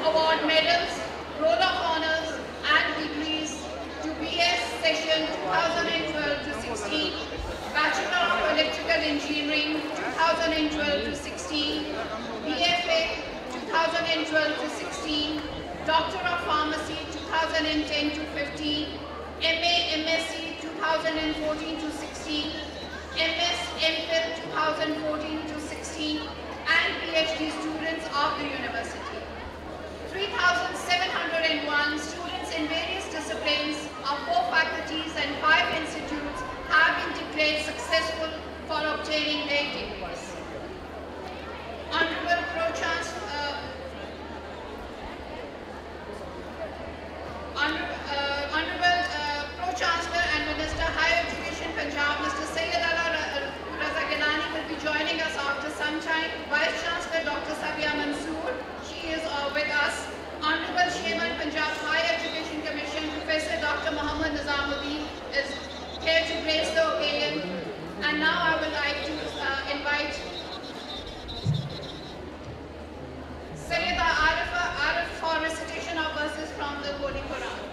award medals, roll of honors and degrees to BS session 2012-16, Bachelor of Electrical Engineering 2012-16, BFA 2012-16, Doctor of Pharmacy 2010-15, MA MSc 2014-16, MS MPhil 2014-16, and PhD students of the university. 3,701 students in various disciplines of 4 faculties and 5 institutes have been declared successful for obtaining their degrees. Honorable Pro-Chancellor and Minister Higher Education Punjab, Mr. Syed Ala Raza Gilani will be joining us after some time. Vice Chancellor Dr. Sabia Mansoor, she is with us. Honorable Chairman Punjab Higher Education Commission, Professor Dr. Muhammad Nizamuddin is here to grace the occasion. And now I would like to invite Sayyida Arif for recitation of verses from the Holy Quran.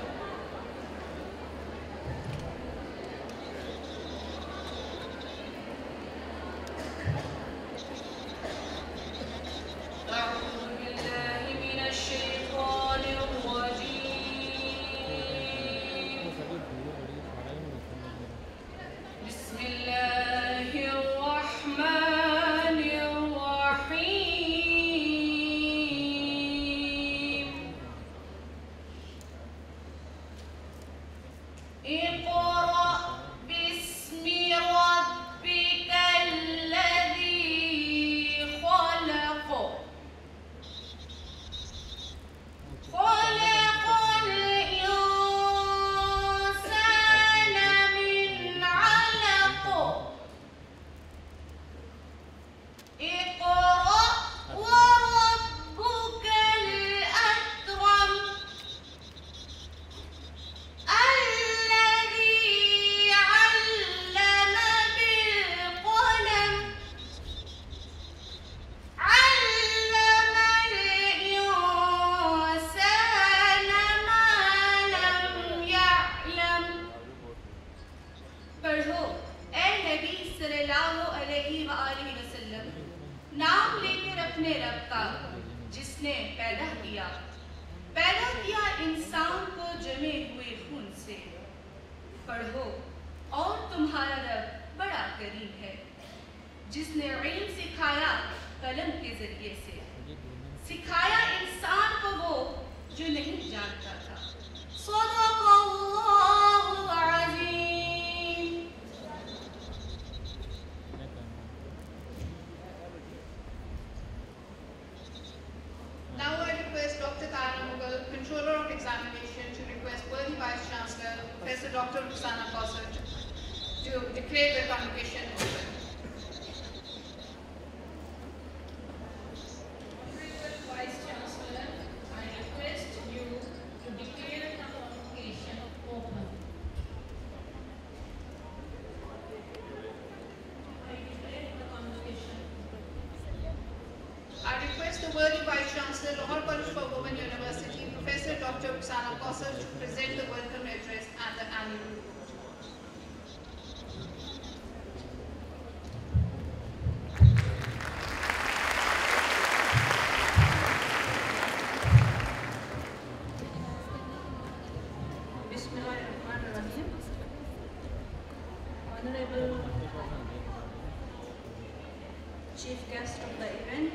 Chief guest of the event,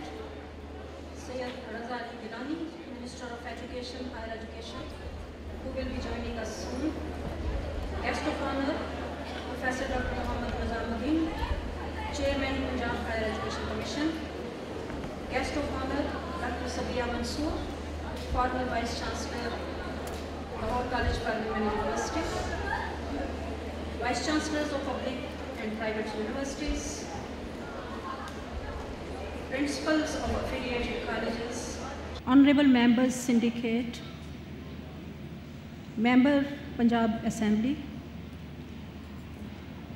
Syed Raza Gilani, Minister of Education, Higher Education, who will be joining us soon. Guest of honor, Professor Dr. Muhammad Nizamuddin, Chairman, Punjab Higher Education Commission. Guest of honor, Dr. Sabia Mansoor, former Vice Chancellor, Lahore College Parliament University. Vice Chancellors of public and private universities. Principals of affiliated colleges, Honorable Members Syndicate, Member Punjab Assembly,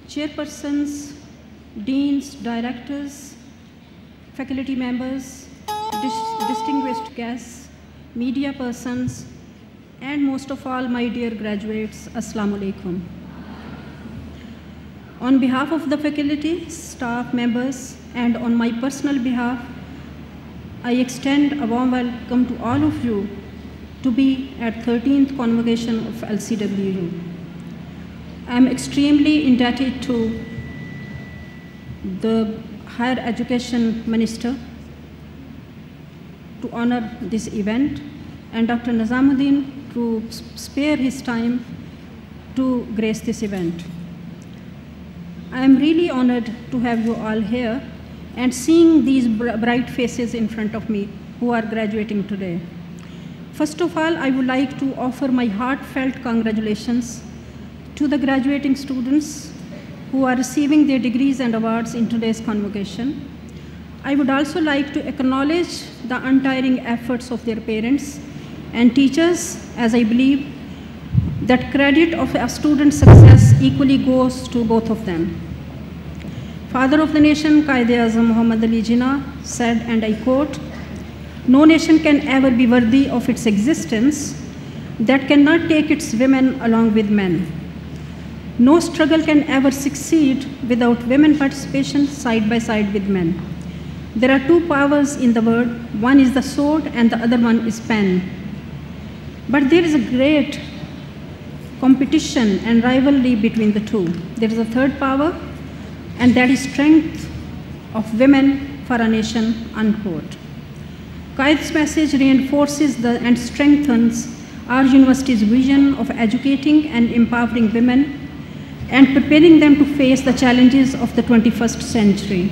Chairpersons, Deans, Directors, Faculty Members, distinguished guests, media persons, and most of all, my dear graduates, Assalamu alaikum. On behalf of the faculty, staff members, and on my personal behalf, I extend a warm welcome to all of you to be at 13th convocation of LCWU. I am extremely indebted to the Higher Education Minister to honor this event, and Dr. Nizamuddin to spare his time to grace this event. I am really honored to have you all here and seeing these bright faces in front of me who are graduating today. First of all, I would like to offer my heartfelt congratulations to the graduating students who are receiving their degrees and awards in today's convocation. I would also like to acknowledge the untiring efforts of their parents and teachers, as I believe that credit of a student's success equally goes to both of them. Father of the nation, Quaid-e-Azam Muhammad Ali Jinnah said, and I quote, "No nation can ever be worthy of its existence that cannot take its women along with men. No struggle can ever succeed without women participation side by side with men. There are two powers in the world, one is the sword and the other one is pen. But there is a great competition and rivalry between the two. There is a third power, and that is strength of women for a nation," unquote. Quaid's message reinforces and strengthens our university's vision of educating and empowering women and preparing them to face the challenges of the 21st century,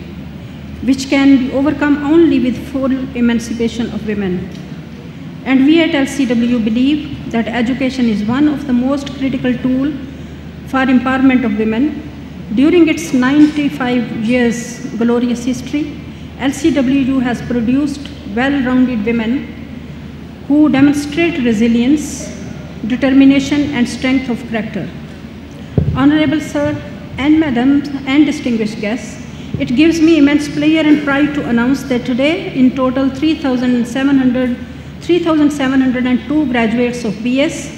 which can be overcome only with full emancipation of women. And we at LCW believe that education is one of the most critical tools for empowerment of women. During its 95 years glorious history, LCWU has produced well-rounded women who demonstrate resilience, determination, and strength of character. Honorable Sir and Madam and distinguished guests, it gives me immense pleasure and pride to announce that today, in total 3,702 graduates of BS,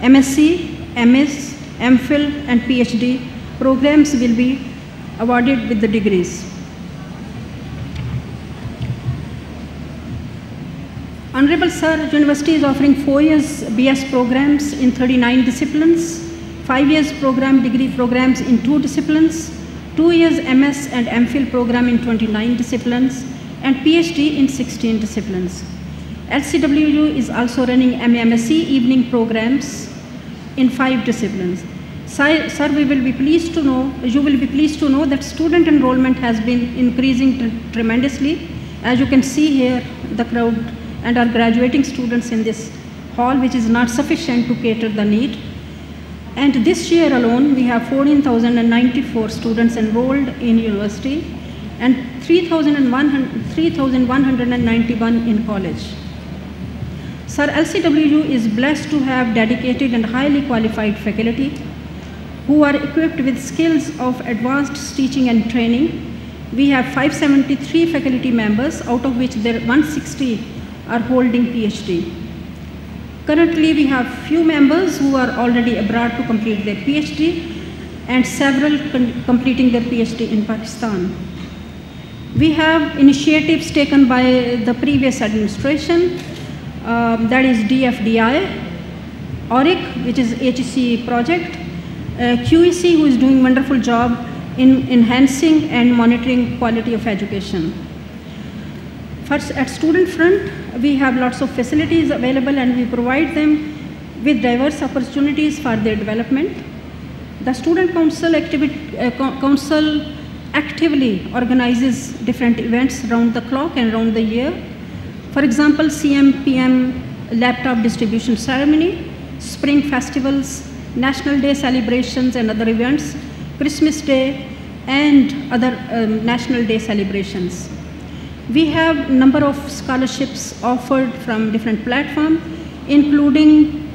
MSc, MS, MPhil, and PhD programs will be awarded with the degrees. Honorable Sir, University is offering 4 years BS programs in 39 disciplines, 5 years degree programs in 2 disciplines, 2 years MS and MPhil program in 29 disciplines, and PhD in 16 disciplines. LCWU is also running MSc evening programs in 5 disciplines. Sir, you will be pleased to know that student enrollment has been increasing tremendously. As you can see here, the crowd and our graduating students in this hall, which is not sufficient to cater the need. And this year alone, we have 14,094 students enrolled in university and 3,191 in college. Sir, LCWU is blessed to have dedicated and highly qualified faculty who are equipped with skills of advanced teaching and training. We have 573 faculty members, out of which there 160 are holding PhD. Currently, we have few members who are already abroad to complete their PhD and several completing their PhD in Pakistan. We have initiatives taken by the previous administration, that is DFDI, ORIC, which is HEC project, QEC, who is doing a wonderful job in enhancing and monitoring quality of education. First, at student front, we have lots of facilities available and we provide them with diverse opportunities for their development. The Student Council actively organizes different events around the clock and around the year. For example, CMPM laptop distribution ceremony, spring festivals, National Day celebrations and other events, Christmas Day, and other National Day celebrations. We have a number of scholarships offered from different platforms, including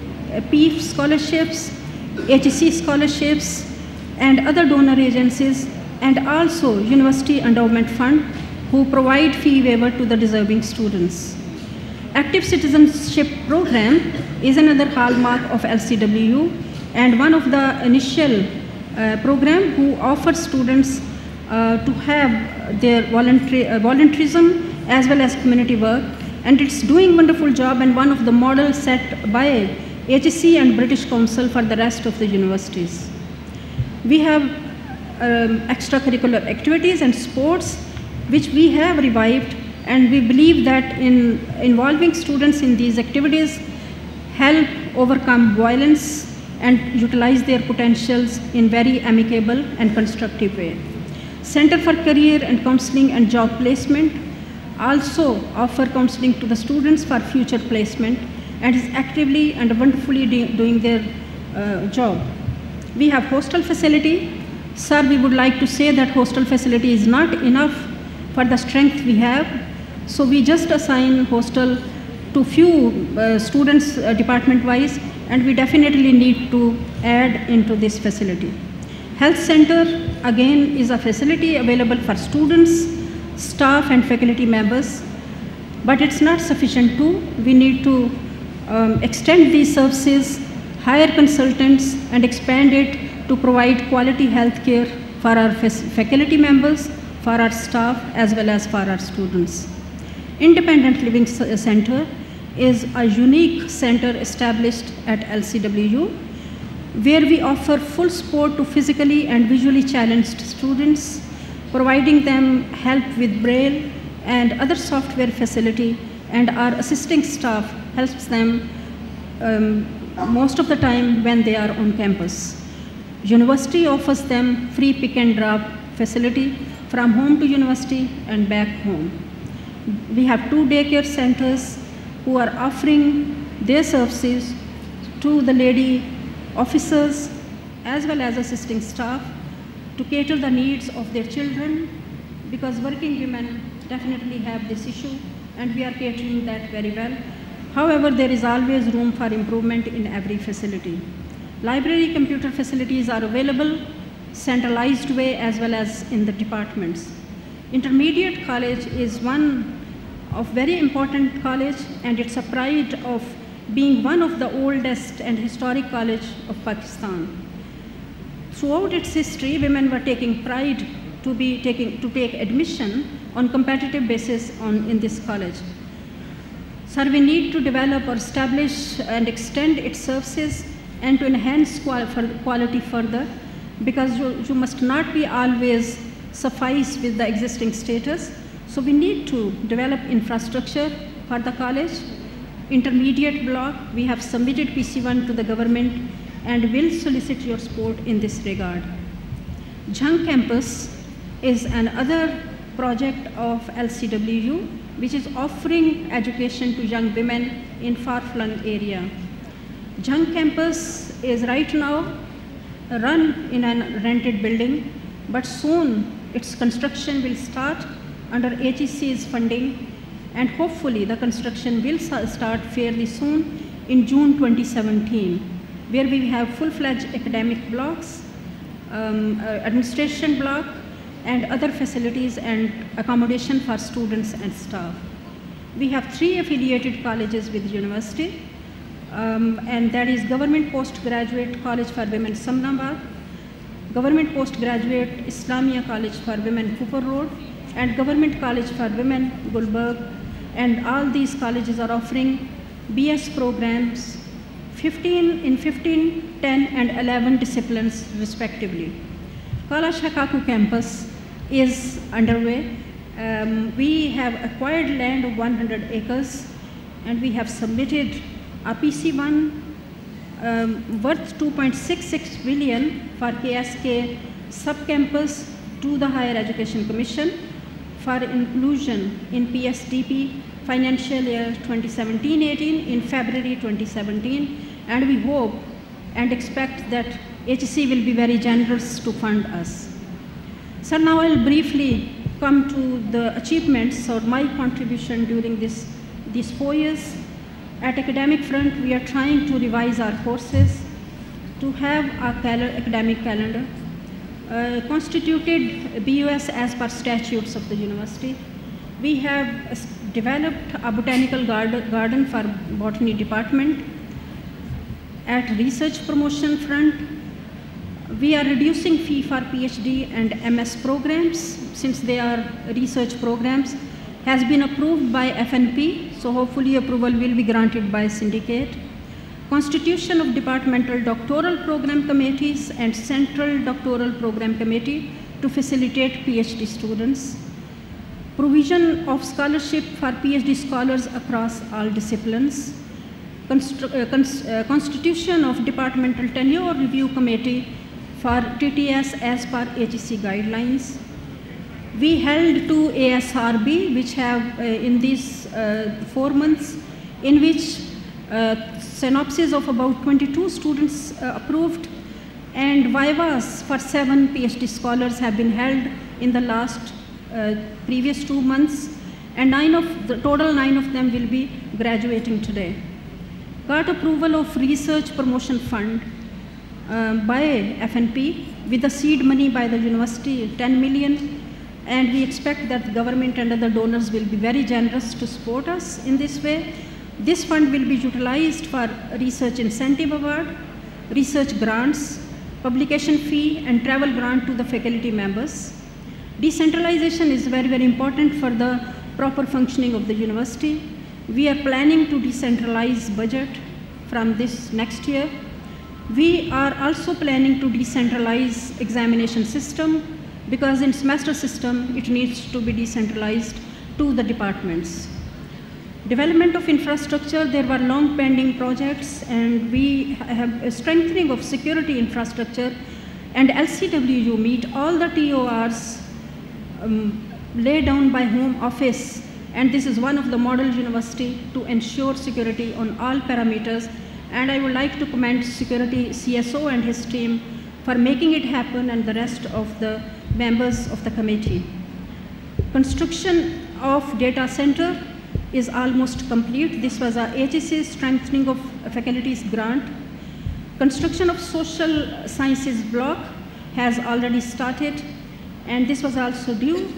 PEEF scholarships, HEC scholarships, and other donor agencies, and also University Endowment Fund, who provide fee waiver to the deserving students. Active citizenship program is another hallmark of LCWU, and one of the initial program who offers students to have their volunteerism as well as community work, and it's doing wonderful job and one of the models set by HEC and British Council for the rest of the universities. We have extracurricular activities and sports which we have revived, and we believe that in involving students in these activities help overcome violence and utilize their potentials in very amicable and constructive way. Center for Career and Counseling and Job Placement also offer counseling to the students for future placement and is actively and wonderfully doing their job. We have hostel facility. Sir, we would like to say that hostel facility is not enough for the strength we have. So we just assign hostel to few students department-wise, and we definitely need to add into this facility. Health center, again, is a facility available for students, staff, and faculty members, but it's not sufficient too. We need to extend these services, hire consultants, and expand it to provide quality health care for our faculty members, for our staff, as well as for our students. Independent Living Center is a unique center established at LCWU, where we offer full support to physically and visually challenged students, providing them help with Braille and other software facility, and our assisting staff helps them most of the time when they are on campus. University offers them free pick and drop facility from home to university and back home. We have 2 daycare centers who are offering their services to the lady officers as well as assisting staff to cater the needs of their children, because working women definitely have this issue and we are catering that very well. However, there is always room for improvement in every facility. Library computer facilities are available centralized way as well as in the departments. Intermediate college is one of very important college, and it's a pride of being one of the oldest and historic college of Pakistan. Throughout its history, women were taking pride to take admission on competitive basis in this college. Sir, we need to develop or establish and extend its services and to enhance quality further, because you must not be always suffice with the existing status. So we need to develop infrastructure for the college. Intermediate block, we have submitted PC1 to the government and will solicit your support in this regard. Jhang campus is another project of LCWU, which is offering education to young women in far-flung area. Jhang campus is right now run in a rented building, but soon its construction will start under HEC's funding, and hopefully the construction will start fairly soon in June 2017, where we have full-fledged academic blocks, administration block, and other facilities and accommodation for students and staff. We have 3 affiliated colleges with university, and that is Government Postgraduate College for Women, Samnabad, Government Postgraduate Islamia College for Women, Cooper Road, and Government College for Women, Gulberg, and all these colleges are offering BS programs 15, 10, and 11 disciplines respectively. Kala Shakaku campus is underway. We have acquired land of 100 acres, and we have submitted a PC1 worth 2.66 billion for KSK sub-campus to the Higher Education Commission for inclusion in PSDP financial year 2017-18 in February 2017, and we hope and expect that HEC will be very generous to fund us. So now I'll briefly come to the achievements or my contribution during these 4 years. At academic front, we are trying to revise our courses, to have a academic calendar, constituted BUS as per statutes of the university. We have developed a botanical garden for botany department. At research promotion front, we are reducing fee for PhD and MS programs since they are research programs. Has been approved by FNP, so hopefully approval will be granted by syndicate. Constitution of departmental doctoral program committees and central doctoral program committee to facilitate PhD students. Provision of scholarship for PhD scholars across all disciplines. Constitution of departmental tenure review committee for TTS as per HEC guidelines. We held 2 ASRB, which have in these 4 months, in which synopsis of about 22 students approved, and vivas for 7 PhD scholars have been held in the last previous 2 months, and 9 of them will be graduating today. Got approval of research promotion fund by FNP with the seed money by the university, 10 million, and we expect that the government and other donors will be very generous to support us in this way. This fund will be utilized for research incentive award, research grants, publication fee, and travel grant to the faculty members. Decentralization is very, very important for the proper functioning of the university. We are planning to decentralize budget from this next year. We are also planning to decentralize examination system, because in semester system, it needs to be decentralized to the departments. Development of infrastructure, there were long pending projects, and we have a strengthening of security infrastructure, and LCWU meet all the TORs laid down by Home Office, and this is one of the model university to ensure security on all parameters, and I would like to commend security CSO and his team for making it happen, and the rest of the members of the committee. Construction of data center is almost complete. This was a HEC strengthening of faculties grant. Construction of social sciences block has already started, and this was also due,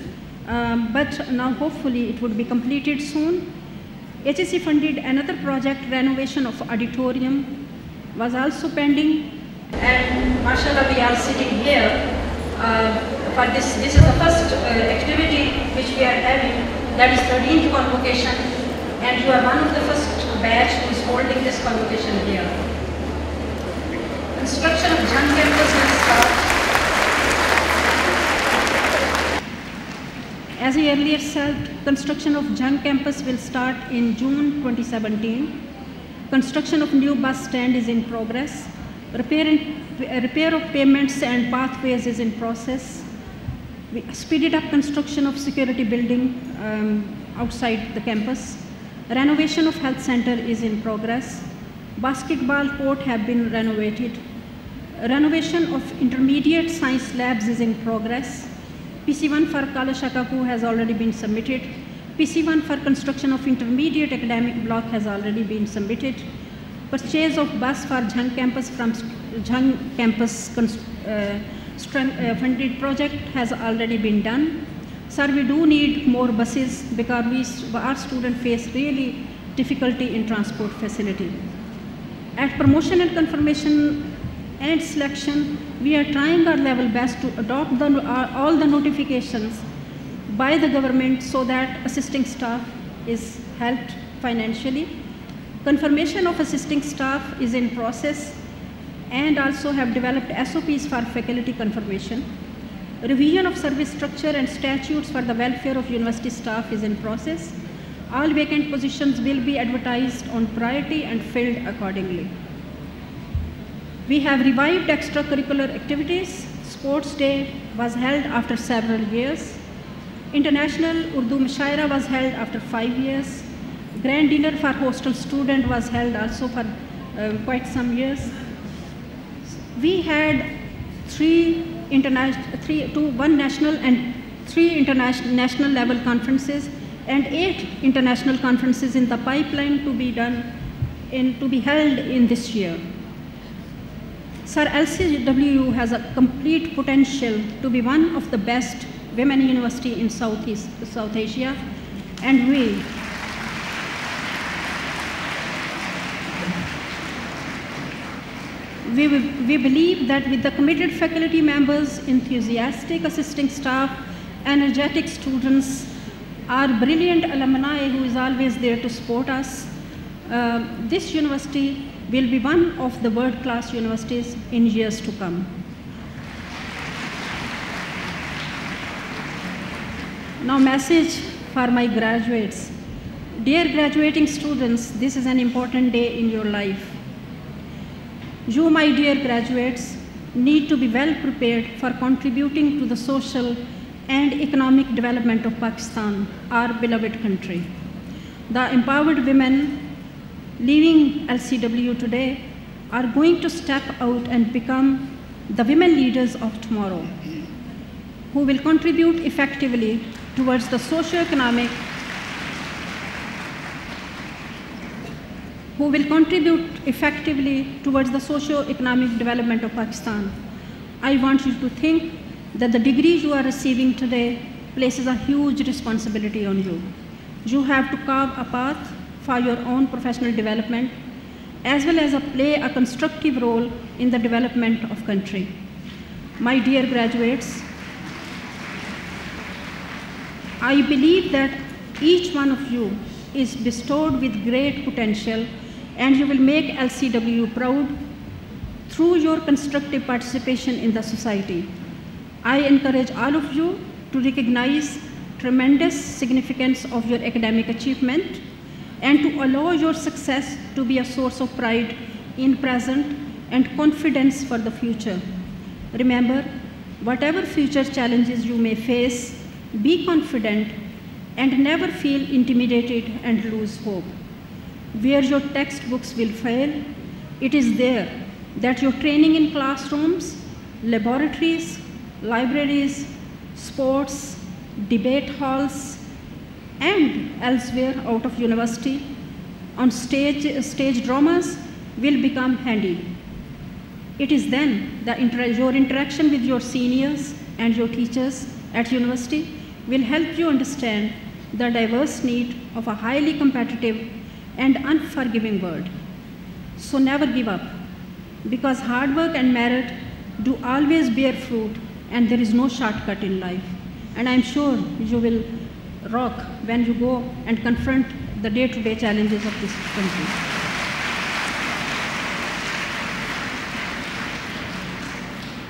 but now hopefully it would be completed soon. HEC funded another project, renovation of auditorium, was also pending, and mashallah we are sitting here for this. This is the first activity which we are having, that is 13th convocation, and you are one of the first batch who is holding this convocation here. Construction of Jhang campus will start. As I earlier said, construction of Jhang campus will start in June 2017. Construction of new bus stand is in progress. Repair of pavements and pathways is in process. We speeded up construction of security building outside the campus. Renovation of health center is in progress. Basketball court have been renovated. Renovation of intermediate science labs is in progress. PC1 for Kalashakaku has already been submitted. PC1 for construction of intermediate academic block has already been submitted. Purchase of bus for Jhang campus from Jhang campus funded project has already been done. Sir, we do need more buses because our students face really difficulty in transport facility. At promotion and confirmation and selection, we are trying our level best to adopt all the notifications by the government so that assisting staff is helped financially. Confirmation of assisting staff is in process, and also have developed SOPs for faculty confirmation. Revision of service structure and statutes for the welfare of university staff is in process. All vacant positions will be advertised on priority and filled accordingly. We have revived extracurricular activities. Sports Day was held after several years. International Urdu Mushaira was held after 5 years. Grand dinner for hostel student was held also for quite some years. We had one national and 3 international level conferences and 8 international conferences in the pipeline to be held in this year. Sir, LCWU has a complete potential to be one of the best women university in South Asia, and we We believe that with the committed faculty members, enthusiastic assisting staff, energetic students, our brilliant alumni who is always there to support us, this university will be one of the world-class universities in years to come. Now, message for my graduates. Dear graduating students, this is an important day in your life. You, my dear graduates, need to be well prepared for contributing to the social and economic development of Pakistan, our beloved country. The empowered women leaving LCW today are going to step out and become the women leaders of tomorrow, who will contribute effectively towards the socio-economic development of Pakistan. I want you to think that the degree you are receiving today places a huge responsibility on you. You have to carve a path for your own professional development, as well as play a constructive role in the development of country. My dear graduates, I believe that each one of you is bestowed with great potential, and you will make LCW proud through your constructive participation in the society. I encourage all of you to recognize tremendous significance of your academic achievement and to allow your success to be a source of pride in present and confidence for the future. Remember, whatever future challenges you may face, be confident and never feel intimidated and lose hope. Where your textbooks will fail, it is there that your training in classrooms, laboratories, libraries, sports, debate halls, and elsewhere out of university, on stage dramas will become handy. It is then that your interaction with your seniors and your teachers at university will help you understand the diverse need of a highly competitive and unforgiving world. So never give up, because hard work and merit do always bear fruit, and there is no shortcut in life. And I'm sure you will rock when you go and confront the day-to-day challenges of this country.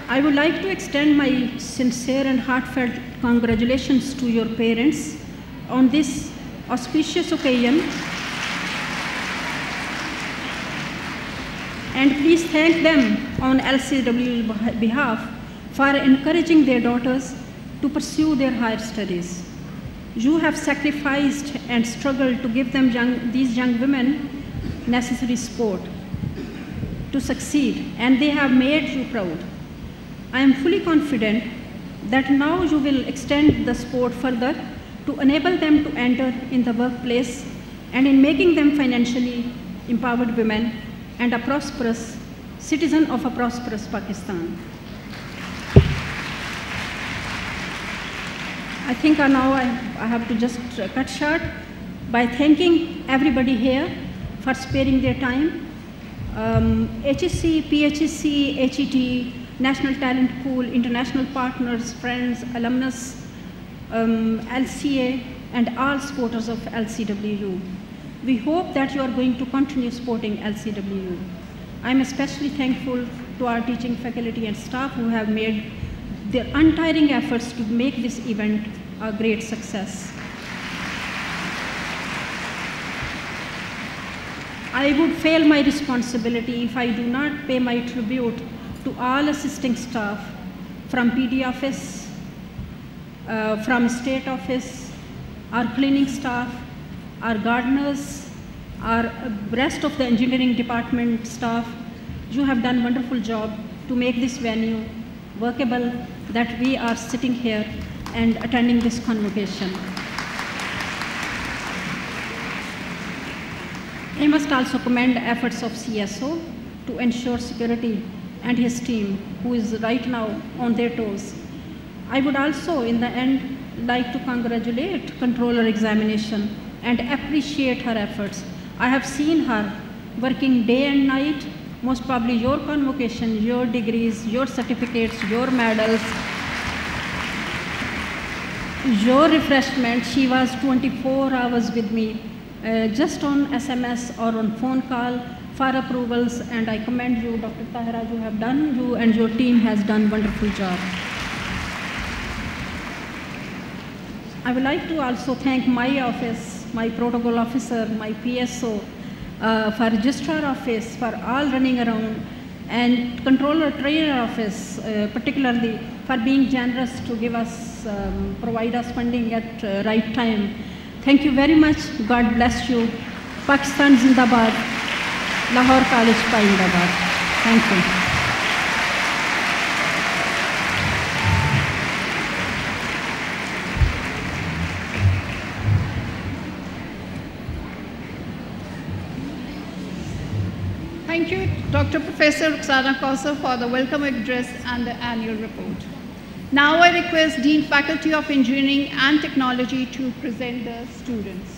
I would like to extend my sincere and heartfelt congratulations to your parents on this auspicious occasion. And please thank them on LCW's behalf for encouraging their daughters to pursue their higher studies. You have sacrificed and struggled to give them these young women necessary support to succeed, and they have made you proud. I am fully confident that now you will extend the support further to enable them to enter in the workplace and in making them financially empowered women and a prosperous citizen of a prosperous Pakistan. I think now I have to just cut short by thanking everybody here for sparing their time. HEC, PHEC, HET, National Talent Pool, international partners, friends, alumnus, LCA, and all supporters of LCWU. We hope that you are going to continue supporting LCWU. I'm especially thankful to our teaching faculty and staff who have made their untiring efforts to make this event a great success. I would fail my responsibility if I do not pay my tribute to all assisting staff from PD office, from state office, our cleaning staff, our gardeners, our rest of the engineering department staff. You have done a wonderful job to make this venue workable, that we are sitting here and attending this convocation. I must also commend the efforts of CSO to ensure security and his team, who is right now on their toes. I would also, in the end, like to congratulate Controller Examination and appreciate her efforts. I have seen her working day and night most probably your convocation, your degrees, your certificates, your medals, your refreshment. She was 24 hours with me, just on SMS or on phone call for approvals, and I commend you, Dr. Tahira, you and your team has done wonderful job. I would like to also thank my office, my protocol officer, my PSO, for registrar office, for all running around, and controller trainer office, particularly for being generous to give us, provide us funding at right time. Thank you very much. God bless you. Pakistan Zindabad. Lahore College Zindabad. Thank you. Thank you, Dr. Professor Rukhsana Kausar, for the welcome address and the annual report. Now I request Dean Faculty of Engineering and Technology to present the students.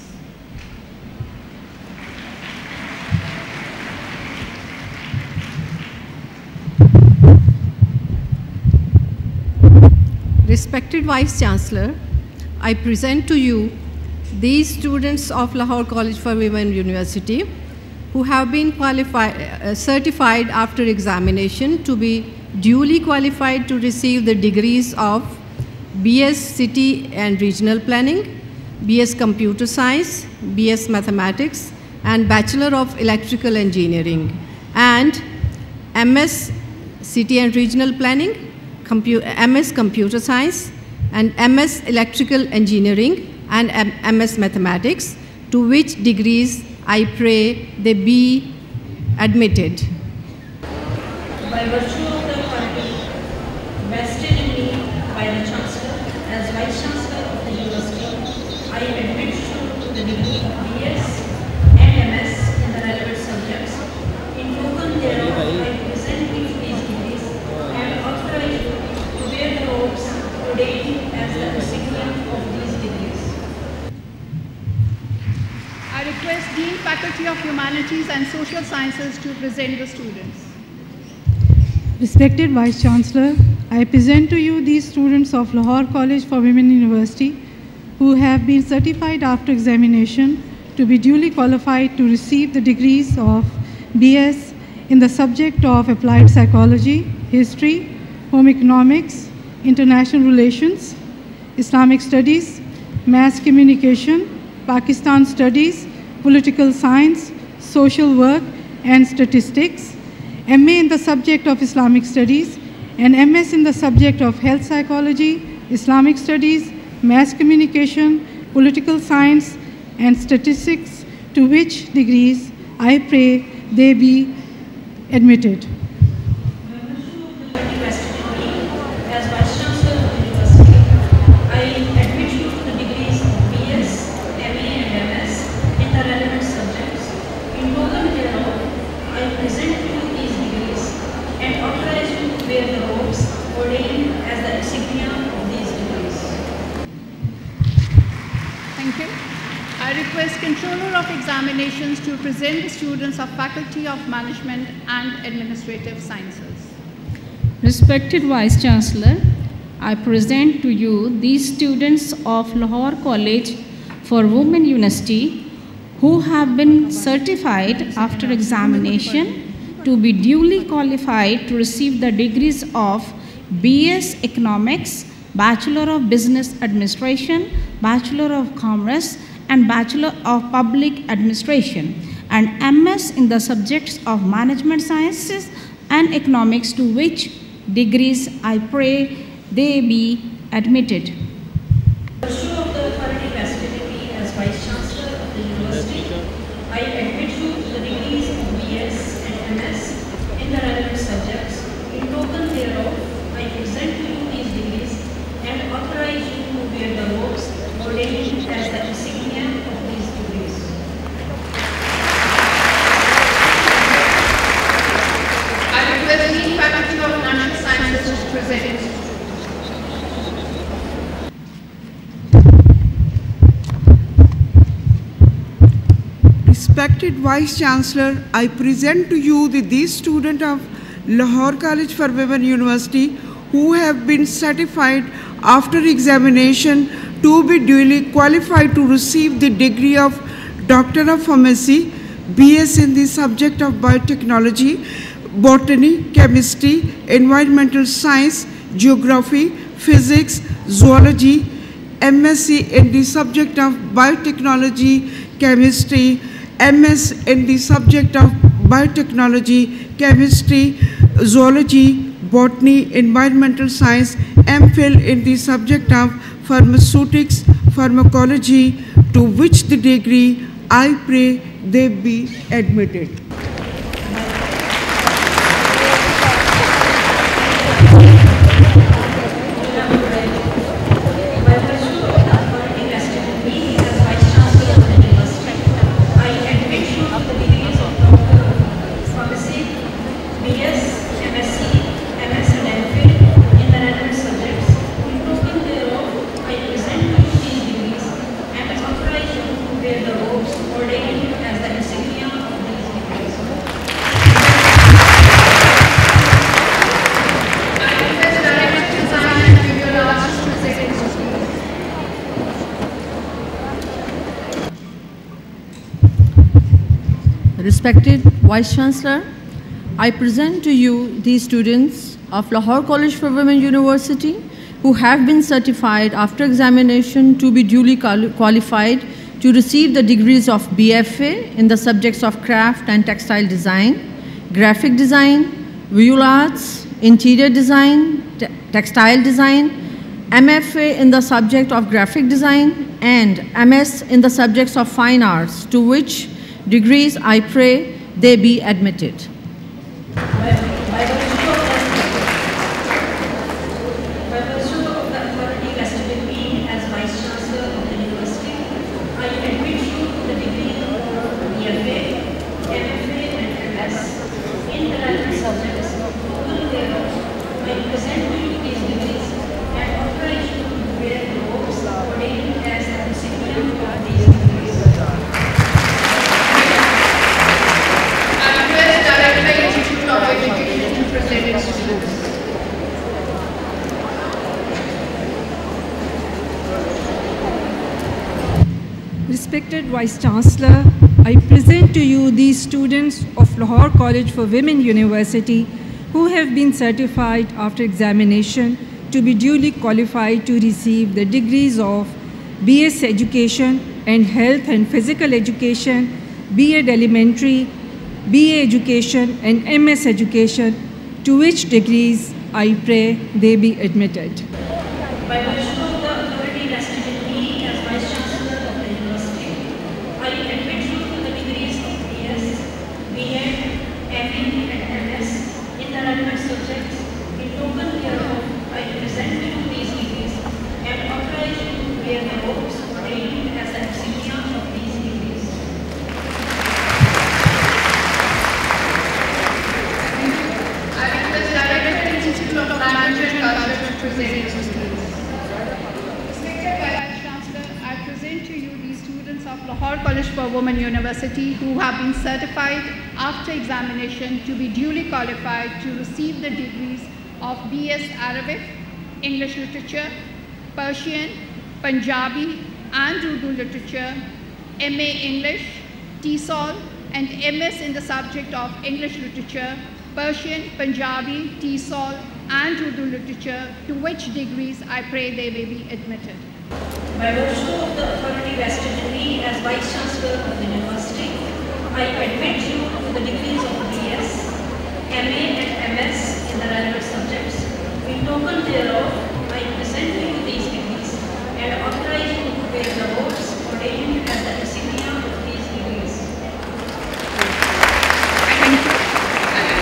Respected Vice Chancellor, I present to you these students of Lahore College for Women University who have been certified after examination to be duly qualified to receive the degrees of BS City and Regional Planning, BS Computer Science, BS Mathematics, and Bachelor of Electrical Engineering, and MS City and Regional Planning, MS Computer Science, and MS Electrical Engineering, and MS Mathematics, to which degrees I pray they be admitted. By virtue of the authority vested in me by the Chancellor as Vice Chancellor of the University, I admit you to the degree of BS and MS in the relevant subjects. In token thereof, I present you these degrees and authorize you to wear the robes ordained as the recipient of these degrees. I request Dean Faculty of Humanities and Social Sciences to present the students. Respected Vice Chancellor, I present to you these students of Lahore College for Women University who have been certified after examination to be duly qualified to receive the degrees of BS in the subject of Applied Psychology, History, Home Economics, International Relations, Islamic Studies, Mass Communication, Pakistan Studies, Political Science, Social Work, and Statistics, MA in the subject of Islamic Studies, and MS in the subject of Health Psychology, Islamic Studies, Mass Communication, Political Science, and Statistics, to which degrees I pray they be admitted. As Vice Chancellor of the University, I admit you to the degrees of BS, MA, and MS in the relevant subjects. In token thereof, I present you these degrees and authorize you to wear the robes ordained as the insignia of these degrees. Thank you. I request Controller of Examinations to present the students of Faculty of Management and Administrative Sciences. Respected Vice Chancellor, I present to you these students of Lahore College for Women University who have been certified after examination to be duly qualified to receive the degrees of BS Economics, Bachelor of Business Administration, Bachelor of Commerce, and Bachelor of Public Administration, and MS in the subjects of Management Sciences and Economics, to which degrees I pray they be admitted. By virtue of the authority vested in me as Vice Chancellor of the University, I admit you to the degrees of BS and MS in the relevant subjects. In token thereof, I present to you these degrees and authorize you to wear the robes ordained as the insignia of these degrees. I request Dean Faculty of Natural Sciences to present. Respected Vice Chancellor, I present to you these students of Lahore College for Women University who have been certified after examination to be duly qualified to receive the degree of Doctor of Pharmacy, BS in the subject of biotechnology, botany, chemistry, environmental science, geography, physics, zoology, MSc in the subject of biotechnology, chemistry, MS in the subject of biotechnology, chemistry, zoology, botany, environmental science, MPhil in the subject of pharmaceutics, pharmacology, to which the degree I pray they be admitted. Respected Vice Chancellor, I present to you these students of Lahore College for Women University who have been certified after examination to be duly qualified to receive the degrees of BFA in the subjects of craft and textile design, graphic design, visual arts, interior design, textile design, MFA in the subject of graphic design, and MS in the subjects of fine arts, to which degrees I pray they be admitted. By virtue of the authority vested in me as Vice Chancellor of the University, I admit you to the degree of BFA, MFA, and MS in the relevant subjects. Thereof, I present to you these degrees and authorize you to wear the robes ordained as the recipient of these degrees. Respected Vice Chancellor, I present to you these students of Lahore College for Women University who have been certified after examination to be duly qualified to receive the degrees of BS Education and Health and Physical Education, B.Ed Elementary, BA Education and MS Education, to which degrees I pray they be admitted. By virtue of the authority vested in me as Vice Chancellor of the University, I admit you to the degrees of BS, B.Ed, ME and MS in the relevant subjects. In token hereof, I present you these degrees and authorize you to wear the robes ordained as the recipient of these degrees. I present to you these students of Lahore College for Women University who have been certified after examination to be duly qualified to receive the degrees of BS Arabic, English Literature, Persian, Punjabi and Urdu Literature, MA English, TESOL and MS in the subject of English Literature, Persian, Punjabi, TESOL and Urdu Literature, to which degrees I pray they may be admitted. By virtue of the authority vested in me as Vice Chancellor of the University, I admit you to the degrees of BS, MA and MS in the relevant subjects. In token thereof, I present you these degrees and authorize you to wear the robes ordained as the recipient of these degrees. Thank you.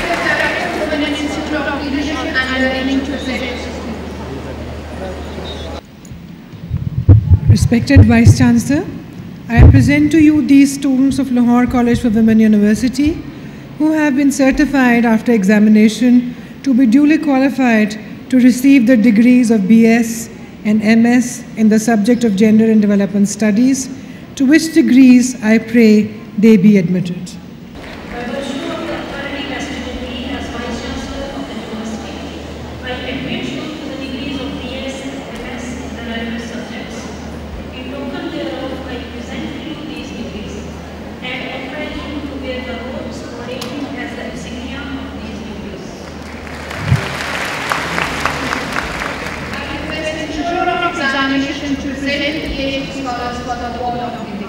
Director of Women Institute of Leadership and Learning to present. Respected Vice Chancellor, I present to you these students of Lahore College for Women University who have been certified after examination to be duly qualified to receive the degrees of BS and MS in the subject of Gender and Development Studies, to which degrees I pray they be admitted. By virtue of the authority vested in me as Vice Chancellor of the University, I admit you to the degrees of BS and MS in the relevant subjects. In token thereof, I present to you these degrees and authorize you to wear the robes ordained as the insignia of these degrees. I request the Controller of Examination to present the PhD scholars for the award of the degree.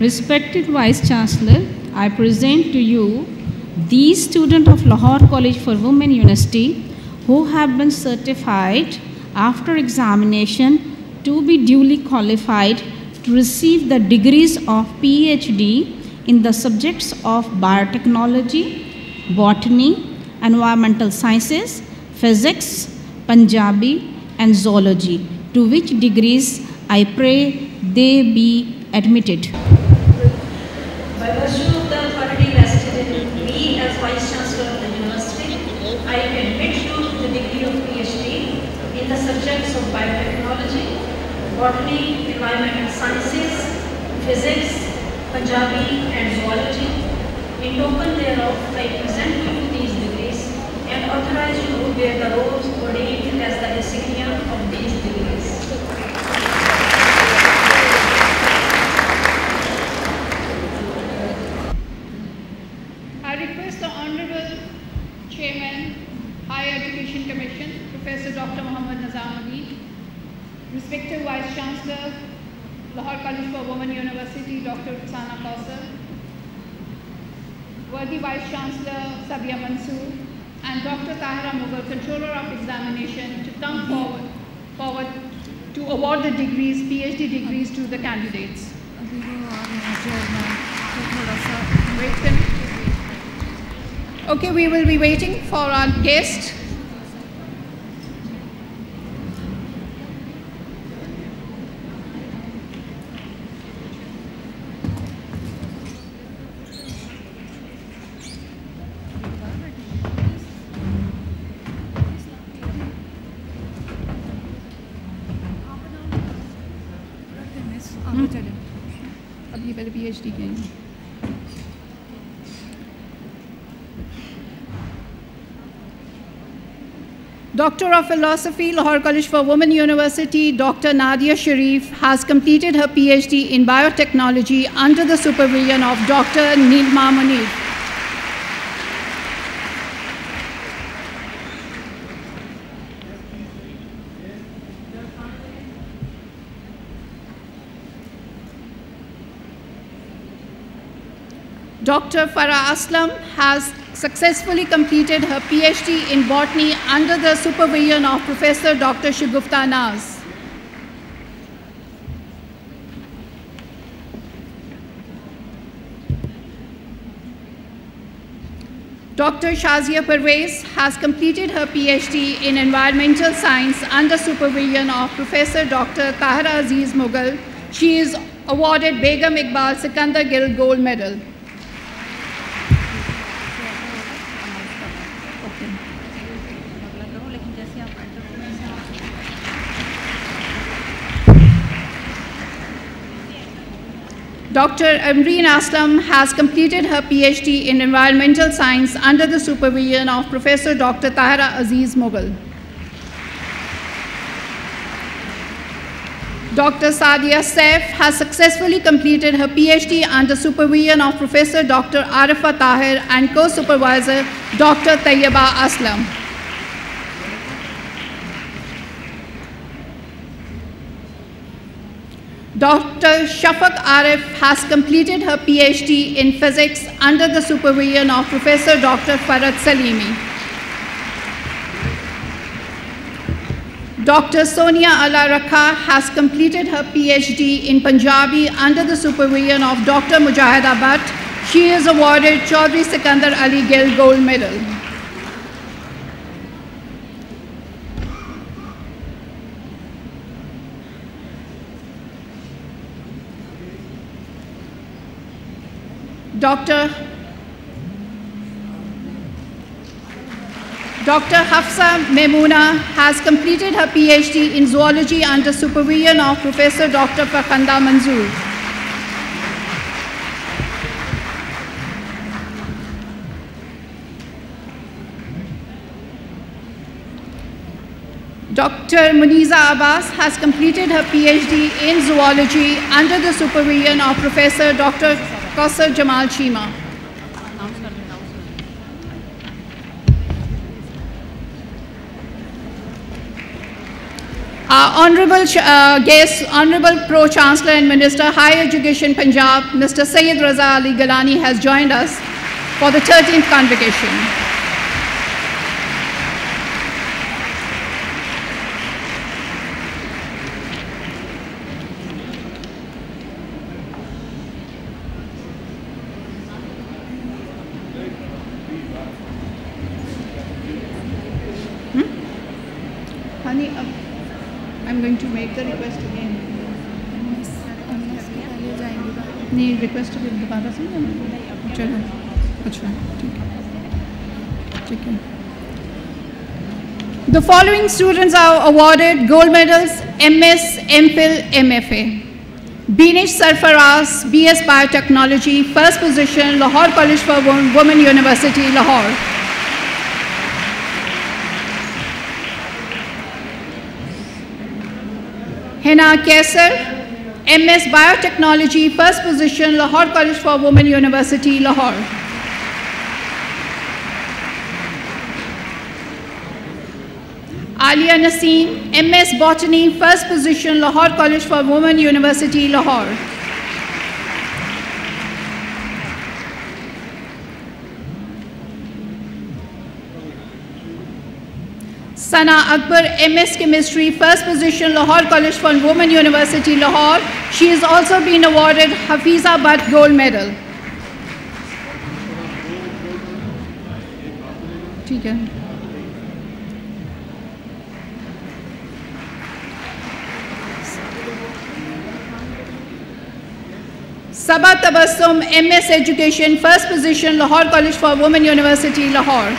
Respected Vice Chancellor, I present to you these students of Lahore College for Women University who have been certified after examination to be duly qualified to receive the degrees of PhD in the subjects of biotechnology, botany, environmental sciences, physics, Punjabi, and zoology, to which degrees I pray they be admitted. By virtue of the authority vested in me as Vice Chancellor of the University, I admit you to the degree of PhD in the subjects of biotechnology, botany, environmental sciences, physics, Punjabi, and zoology. In token thereof, I present to you these degrees and authorize you to wear the robes ordained as the insignia of these degrees. I request the Honorable Chairman, Higher Education Commission, Professor Dr. Muhammad Nizam-Ali, respected Vice Chancellor, Lahore College for Women University, Dr. Rukhsana Kausar, worthy Vice Chancellor Sabia Mansoor, and Dr. Tahira Mughal, Controller of Examination, to come forward to award the degrees, PhD degrees to the candidates. Okay, we will be waiting for our guest. अब ये पहले PhD के हैं। Doctor of Philosophy, Lahore College for Women University, Dr. Nadia Sharif has completed her PhD in biotechnology under the supervision of Dr. Neelma Munir. Dr. Farah Aslam has successfully completed her PhD in botany under the supervision of Professor Dr. Shagufta Naz. Dr. Shazia Parvez has completed her PhD in environmental science under supervision of Professor Dr. Tahira Aziz Mughal. She is awarded Begum Iqbal Sikandar Gill Gold Medal. Dr. Amreen Aslam has completed her PhD in environmental science under the supervision of Professor Dr. Tahira Aziz Mughal. Dr. Sadia Saif has successfully completed her PhD under supervision of Professor Dr. Arifa Tahir and co-supervisor Dr. Tayyaba Aslam. Dr. Shafaq Arif has completed her PhD in physics under the supervision of Professor Dr. Farad Salimi. Dr. Sonia Ala Rakha has completed her PhD in Punjabi under the supervision of Dr. Mujahida Bhatt. She is awarded Chaudhry Sikandar Ali Gill Gold Medal. Dr. Hafsa Memuna has completed her PhD in zoology under supervision of Professor Dr. Fakhanda Manzoor. Dr. Muniza Abbas has completed her PhD in zoology under the supervision of Professor Dr. Kausar Jamal Chima. Our Honorable guest, Honorable Pro-Chancellor and Minister Higher Education Punjab, Mr. Syed Raza Ali Gilani has joined us for the 13th convocation. Honey, I'm going to make the request again. नहीं request भी दोबारा से चलो अच्छा ठीक है. The following students are awarded gold medals: MS, MPhil, MFA. Binish Sarfaraz, BS Biotechnology, first position, Lahore College for Women University, Lahore. Hina Kaisar, MS Biotechnology, first position, Lahore College for Women University, Lahore. Alia Naseem, MS Botany, first position, Lahore College for Women University, Lahore. Sana Akbar, MS Chemistry, first position, Lahore College for Women University, Lahore. She has also been awarded Hafiza Butt Gold Medal. ठीक है. Sabah Tabassum, MS Education, first position, Lahore College for Women University, Lahore.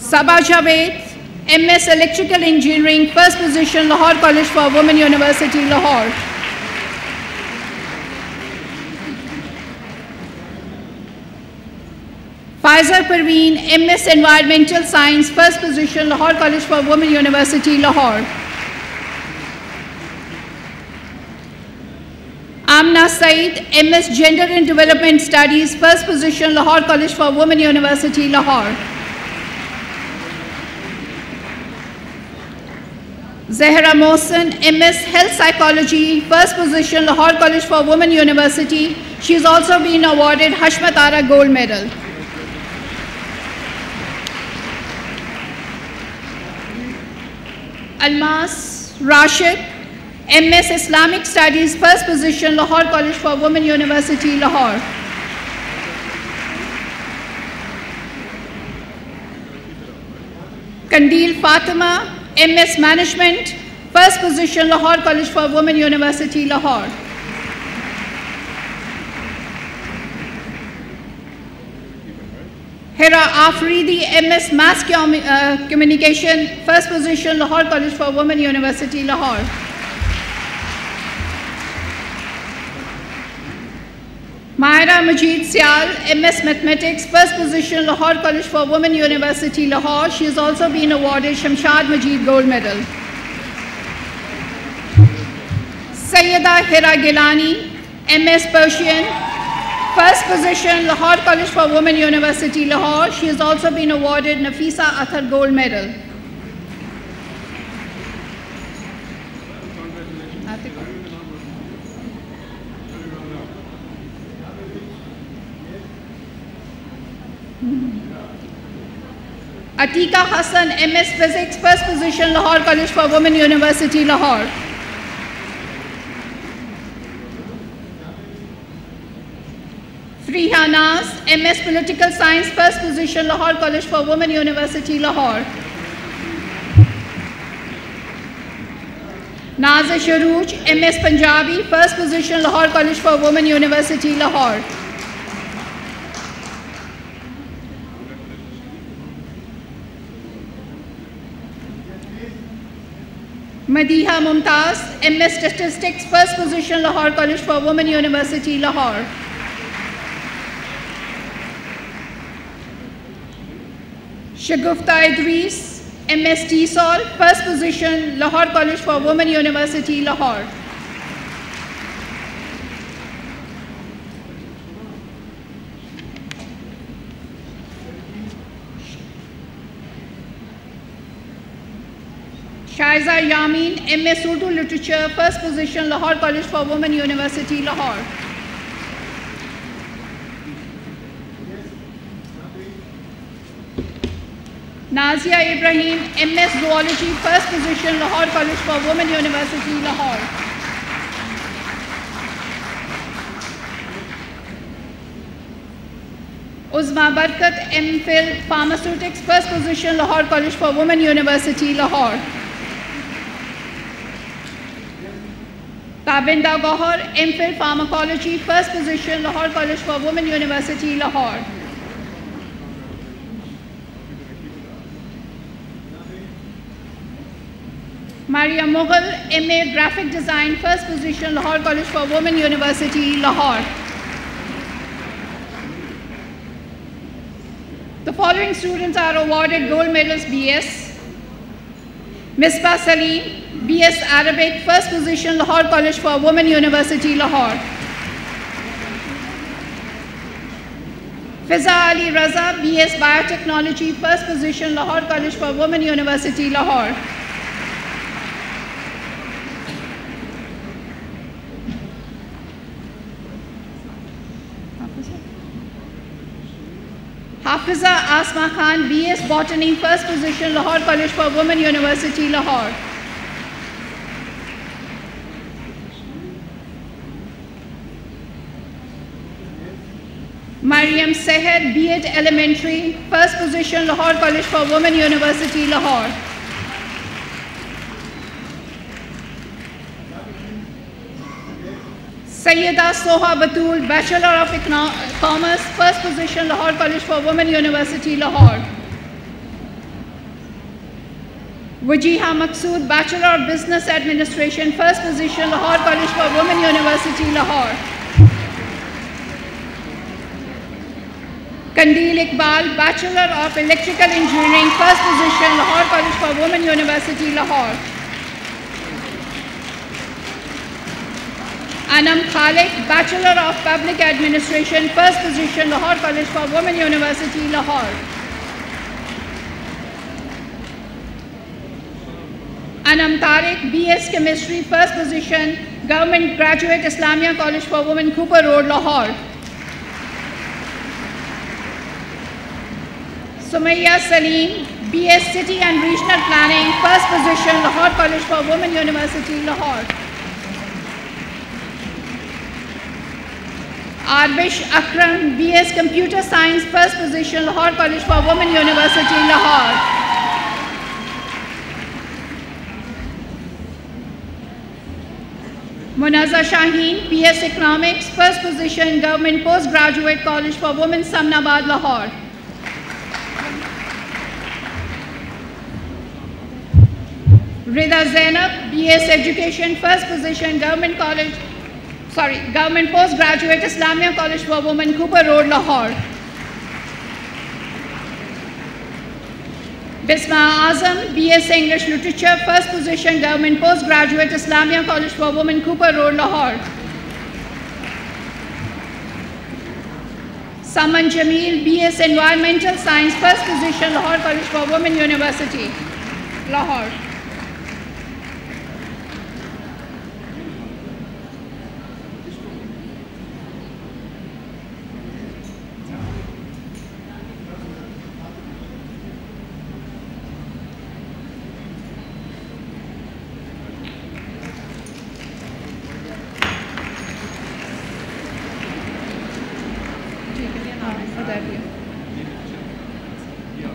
Sabah Javed, MS Electrical Engineering, first position, Lahore College for Women University, Lahore. Faizar Parveen, MS Environmental Science, first position, Lahore College for Women University, Lahore. Amna Said, MS Gender and Development Studies, first position, Lahore College for Women University, Lahore. Zahra Mohsen, MS Health Psychology, first position, Lahore College for Women University. She has also been awarded Hashmat Ara Gold Medal. Almas Rashid, MS Islamic Studies, first position, Lahore College for Women University, Lahore. Kandil Fatima, MS Management, first position, Lahore College for Women University, Lahore. Hira Afridi, MS Mass Communication, first position, Lahore College for Women University, Lahore. Mahira Majid Sial, MS Mathematics, first position, Lahore College for Women University, Lahore. She has also been awarded Shamshad Majid Gold Medal. Sayyida Hira Gilani, MS Persian, first position, Lahore College for Women University, Lahore. She has also been awarded Nafisa Athar Gold Medal. Atika Hassan, MS Physics, first position, Lahore College for Women University, Lahore. Friha Naz, MS Political Science, first position, Lahore College for Women University, Lahore. Naza Sharooj, MS Punjabi, first position, Lahore College for Women University, Lahore. Madiha Mumtaz, MS Statistics, first position, Lahore College for Women University, Lahore. Shagufta Idris, MS TESOL, first position, Lahore College for Women, University, Lahore. Shaiza Yamin, MS Urdu Literature, first position, Lahore College for Women, University, Lahore. Nazia Ibrahim, MS Zoology, first position, Lahore College for Women, University, Lahore. Uzma Barkat, MPhil Pharmaceutics, first position, Lahore College for Women, University, Lahore. Tabinda Gohar, MPhil Pharmacology, first position, Lahore College for Women, University, Lahore. Maria Mughal, MA Graphic Design, first position, Lahore College for Women, University, Lahore. The following students are awarded gold medals BS. Misbah Salim, BS Arabic, first position, Lahore College for Women, University, Lahore. Fiza Ali Raza, BS Biotechnology, first position, Lahore College for Women, University, Lahore. Hafiza Asma Khan, BS Botany, first position, Lahore College for Women, University, Lahore. Mariam Seher, B.Ed Elementary, first position, Lahore College for Women, University, Lahore. Sayyida Soha Batul, Bachelor of Commerce, first position, Lahore College for Women, University, Lahore. Wajiha Maqsood, Bachelor of Business Administration, first position, Lahore College for Women, University, Lahore. Kandil Iqbal, Bachelor of Electrical Engineering, first position, Lahore College for Women, University, Lahore. Anam Khalik, Bachelor of Public Administration, first position, Lahore College for Women, University, Lahore. Anam Tariq, BS Chemistry, first position, Government Graduate Islamia College for Women, Cooper Road, Lahore. Sumaya Salim, BS City and Regional Planning, first position, Lahore College for Women, University, Lahore. Arbish Akram, BS Computer Science, first position, Lahore College for Women, University, Lahore. Munaza Shaheen, BS Economics, first position, Government Postgraduate College for Women, Samnabad, Lahore. Rida Zainab, BS Education, first position, Government Postgraduate Islamia College for Women, Cooper Road, Lahore. Bisma Azam, BS English Literature, first position, Government Postgraduate Islamia College for Women, Cooper Road, Lahore. Saman Jamil, BS Environmental Science, first position, Lahore College for Women, University, Lahore.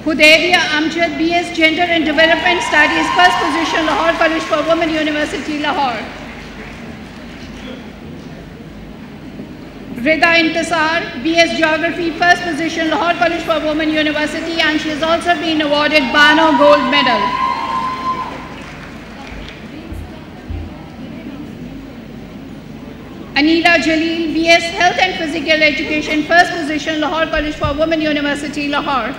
Hudaybiya Amjad, BS Gender and Development Studies, first position, Lahore College for Women, University, Lahore. Rida Intisar, BS Geography, first position, Lahore College for Women, University, and she has also been awarded Bano Gold Medal. Anila Jalil, BS Health and Physical Education, first position, Lahore College for Women, University, Lahore.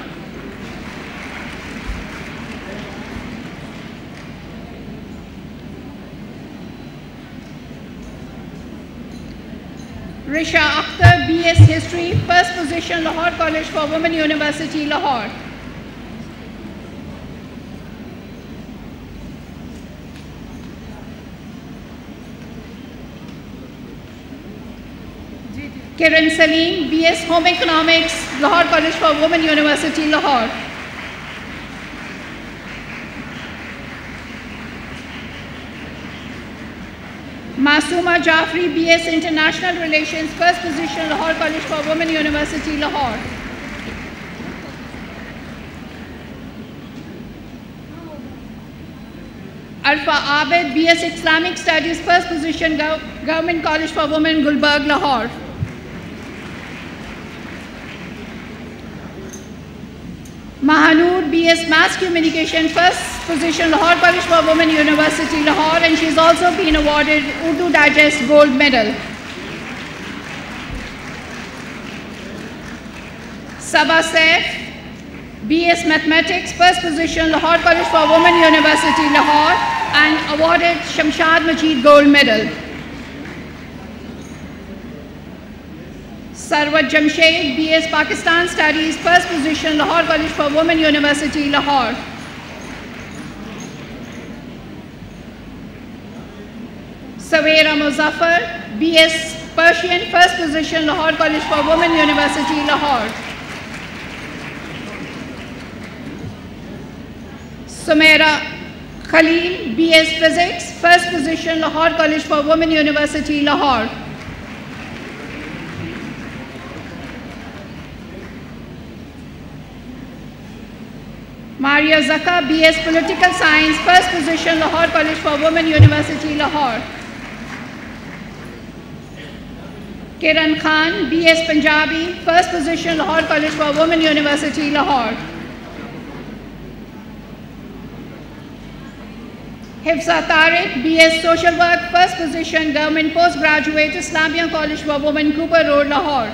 Risha Akhtar, BS History, first position, Lahore College for Women, University, Lahore. Kiran Salim, BS Home Economics, Lahore College for Women, University, Lahore. Masooma Jafri, BS International Relations, first position, Lahore College for Women, University, Lahore. Arfa Abid, BS Islamic Studies, first position, Government College for Women, Gulbarg, Lahore. Mahanur, BS Mass Communication, first position, Lahore College for Women, University, Lahore, and she's also been awarded Urdu Digest Gold Medal. Sabah Saif, BS Mathematics, first position, Lahore College for Women, University, Lahore, and awarded Shamshad Majid Gold Medal. Sarwat Jamshed, BS Pakistan Studies, first position, Lahore College for Women, University, Lahore. Saweera Muzaffar, BS Persian, first position, Lahore College for Women, University, Lahore. Sumaira Khalil, BS Physics, first position, Lahore College for Women, University, Lahore. Maria Zaka, BS Political Science, first position, Lahore College for Women, University, Lahore. Kiran Khan, BS Punjabi, first position, Lahore College for Women, University, Lahore. Hifza Tariq, BS Social Work, first position, Government Postgraduate, Islamia College for Women, Cooper Road, Lahore.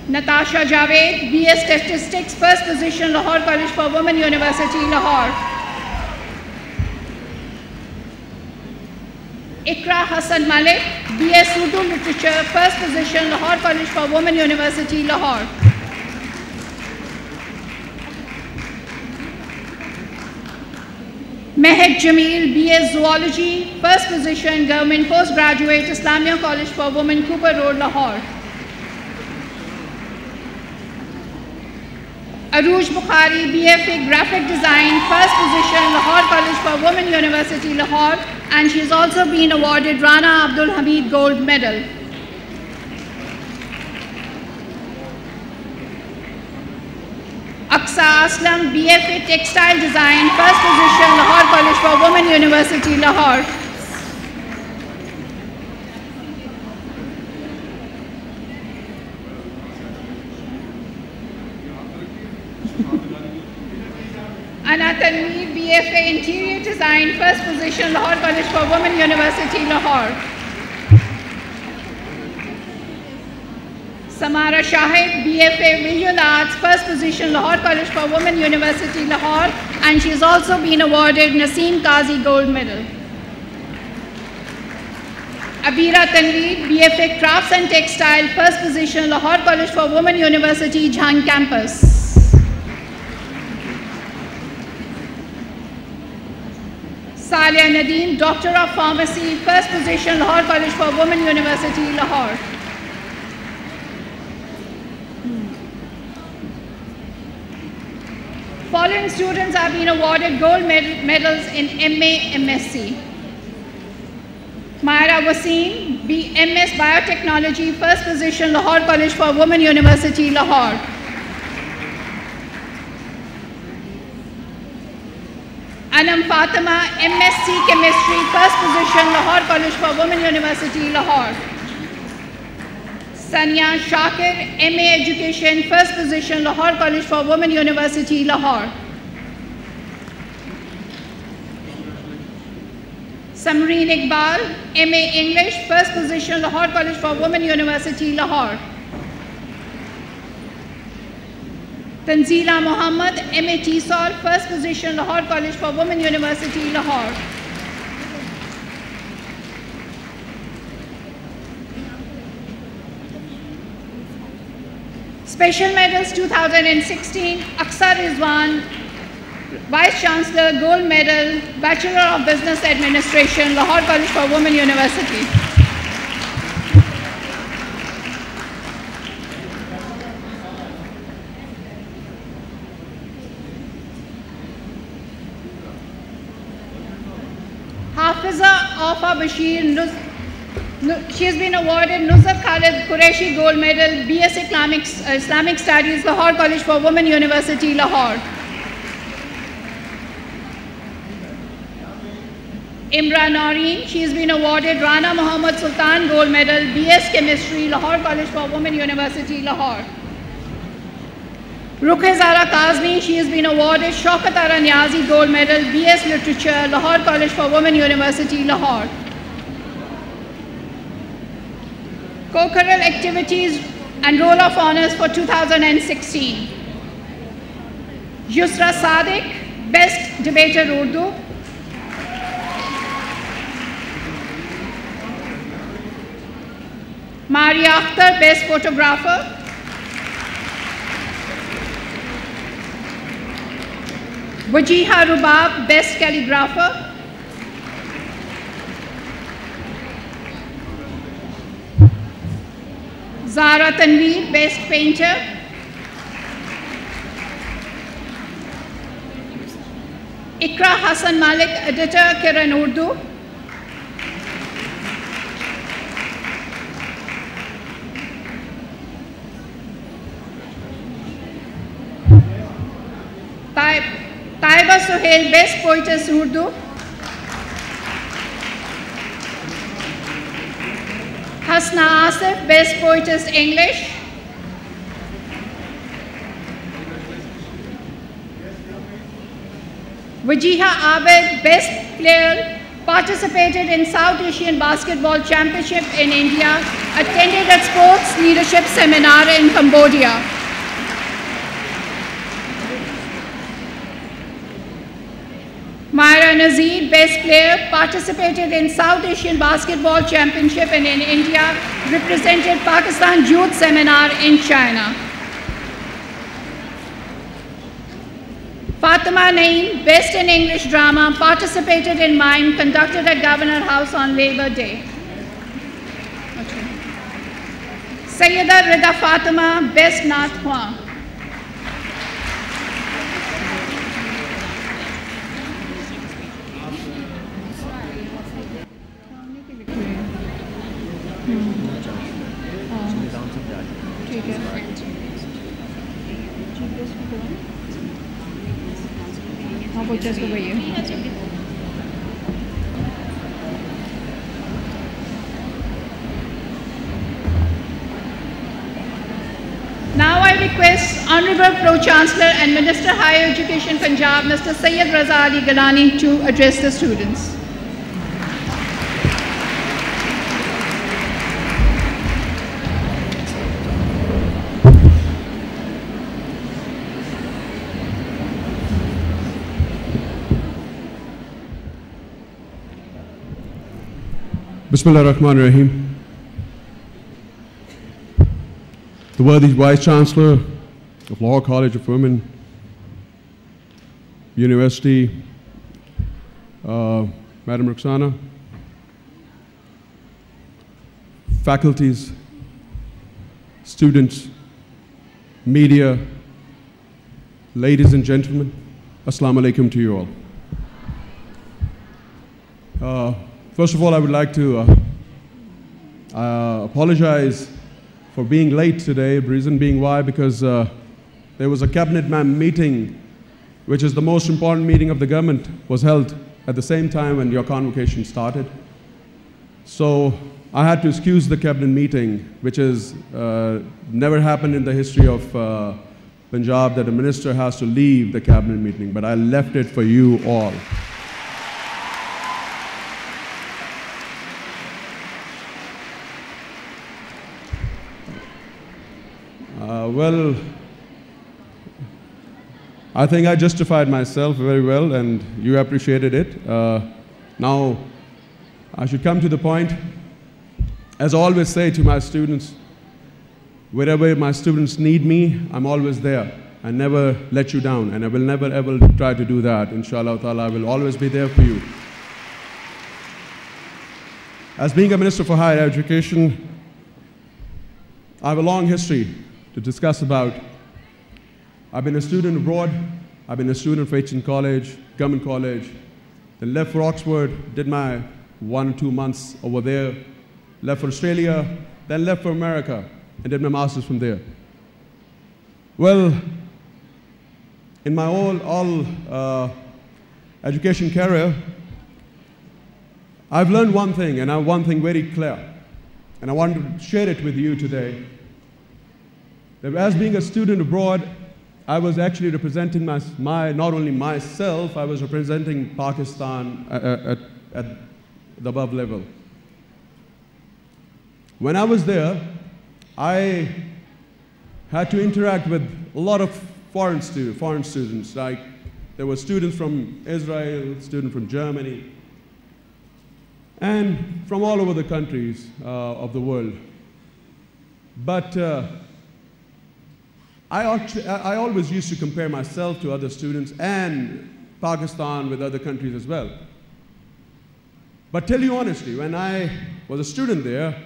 Natasha Javed, BS Statistics, first position, Lahore College for Women, University, Lahore. Ikra Hassan Malik, BS Urdu Literature, first position, Lahore College for Women, University, Lahore. Mehak Jamil, BS Zoology, first position, Government Postgraduate, Islamia College for Women, Cooper Road, Lahore. Aruj Bukhari, BFA Graphic Design, first position, Lahore College for Women, University, Lahore, and she's also been awarded Rana Abdul Hamid Gold Medal. Aqsa Aslam, BFA Textile Design, first position, Lahore College for Women, University, Lahore. Ana Tanveer, BFA Interior Design, first position, Lahore College for Women, University, Lahore. Samara Shahid, BFA Visual Arts, first position, Lahore College for Women, University, Lahore, and she's also been awarded Naseem Qazi Gold Medal. Abira Tanveer, BFA Crafts and Textile, first position, Lahore College for Women, University, Jhang Campus. Salia Nadeem, Doctor of Pharmacy, first position, Lahore College for Women, University, Lahore. Following students have been awarded gold medals in MA, MSc. Myra Wasim, MS Biotechnology, first position, Lahore College for Women, University, Lahore. Anam Fatima, MSc Chemistry, first position, Lahore College for Women, University, Lahore. Sania Shakir, MA Education, first position, Lahore College for Women, University, Lahore. Samreen Iqbal, MA English, first position, Lahore College for Women, University, Lahore. Tanzila Muhammad, MA TESOL, first position, Lahore College for Women, University, Lahore. Special Medals 2016, Aksar Rizwan, Vice Chancellor, Gold Medal, Bachelor of Business Administration, Lahore College for Women University. Hafiza Afa Bashir, she has been awarded Nusrat Khalid Qureshi Gold Medal, BS Islamic Studies, Lahore College for Women University, Lahore. Imran Noreen, she has been awarded Rana Muhammad Sultan Gold Medal, BS Chemistry, Lahore College for Women University, Lahore. Rukhe Zara Kazmi, she has been awarded Shaukat Ara Niazi Gold Medal, BS Literature, Lahore College for Women University, Lahore. Co-curricular activities and roll of honors for 2016. Yusra Sadiq, Best Debater Urdu. Maria Akhtar, Best Photographer. Wajiha Rubab, Best Calligrapher. Zara Tanveer, Best Painter. Ikra Hassan Malik, Editor, Kiran Urdu. Taiba Suhail, Best Poetess Urdu. Hasna Asif, Best Poetess English. Wajiha Abed, Best Player, participated in South Asian Basketball Championship in India, attended a sports leadership seminar in Cambodia. Myra Nazir, Best Player, participated in South Asian Basketball Championship in India, represented Pakistan Youth Seminar in China. Fatima Naeem, Best in English Drama, participated in Mime, conducted at Governor House on Labor Day. Sayyida Rida Fatima, Best Naat Khwan. Now I request Honorable Pro-Chancellor and Minister Higher Education Punjab, Mr. Syed Raza Ali Gilani, to address the students. Bismillah ar-Rahman ar-Rahim. The worthy Vice Chancellor of Lahore College of Women University, Madam Rukhsana, faculties, students, media, ladies and gentlemen, Assalamu alaikum to you all. First of all, I would like to apologize for being late today. The reason being why, because there was a cabinet meeting, which is the most important meeting of the government, was held at the same time when your convocation started. So I had to excuse the cabinet meeting, which has never happened in the history of Punjab, that a minister has to leave the cabinet meeting, but I left it for you all. Well, I think I justified myself very well and you appreciated it. Now, I should come to the point. As I always say to my students, Wherever my students need me, I'm always there. I never let you down, and I will never ever try to do that. Inshallah ta'ala, I will always be there for you. As being a Minister for Higher Education, I have a long history to discuss about. I've been a student abroad. I've been a student for H.N. College, Government College, then left for Oxford, did my 1 or 2 months over there, left for Australia, then left for America, and did my master's from there. Well, in my all education career, I've learned one thing, and I have one thing very clear, and I want to share it with you today. That as being a student abroad, I was actually representing not only myself, I was representing Pakistan at the above level. When I was there, I had to interact with a lot of foreign students. Like there were students from Israel, students from Germany, and from all over the countries of the world. But I always used to compare myself to other students and Pakistan with other countries as well. But tell you honestly, when I was a student there,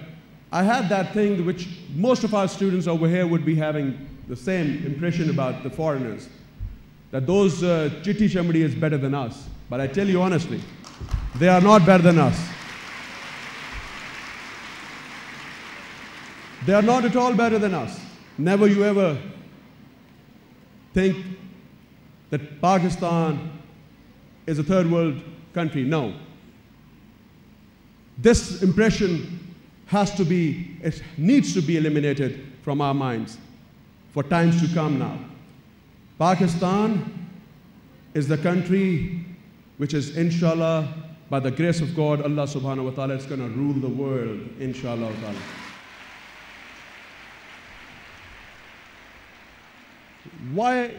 I had that thing which most of our students over here would be having the same impression about the foreigners, that those chitti chamdi is better than us. But I tell you honestly, they are not better than us. They are not at all better than us. Never you ever think that Pakistan is a third world country. No. This impression it needs to be eliminated from our minds for times to come now. Pakistan is the country which is, inshallah, by the grace of God, Allah subhanahu wa ta'ala is going to rule the world, inshallah ta'ala. Why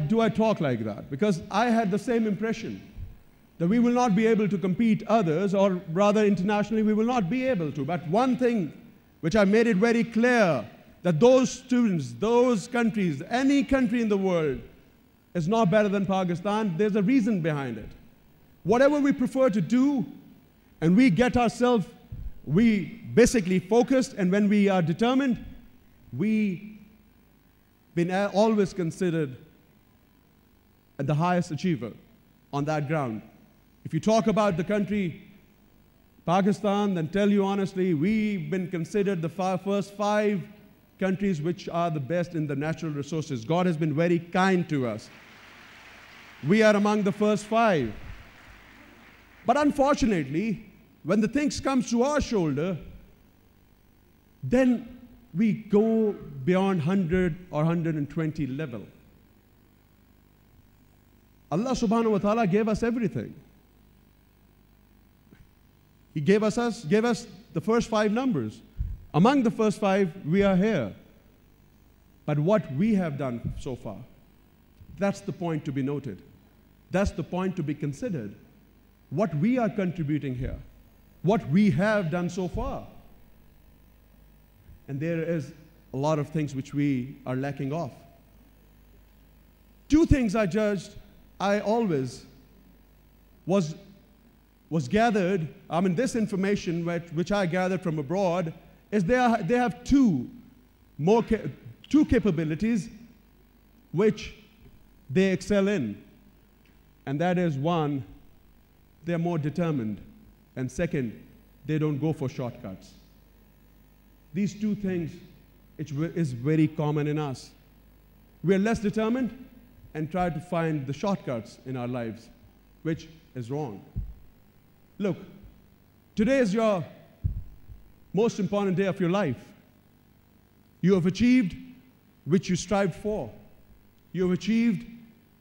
do I talk like that? Because I had the same impression that we will not be able to compete others, or rather internationally we will not be able to. But one thing which I made it very clear, that those students, those countries, any country in the world is not better than Pakistan. There's a reason behind it. Whatever we prefer to do, and we get ourselves, we basically focused, and when we are determined, we been always considered the highest achiever on that ground. If you talk about the country Pakistan, then tell you honestly, we've been considered the first 5 countries which are the best in the natural resources. God has been very kind to us. We are among the first 5. But unfortunately, when the things comes to our shoulder, then we go beyond 100 or 120 level. Allah subhanahu wa ta'ala gave us everything. He gave us the first 5 numbers. Among the first 5, we are here. But what we have done so far, that's the point to be noted. That's the point to be considered. What we are contributing here, what we have done so far. And there is a lot of things which we are lacking of. 2 things I judged, I always was gathered, this information which I gathered from abroad, is they have two capabilities which they excel in. And that is, one, they're more determined, and second, they don't go for shortcuts. These 2 things is very common in us. We are less determined and try to find the shortcuts in our lives, which is wrong. Look, today is your most important day of your life. You have achieved which you strived for. You have achieved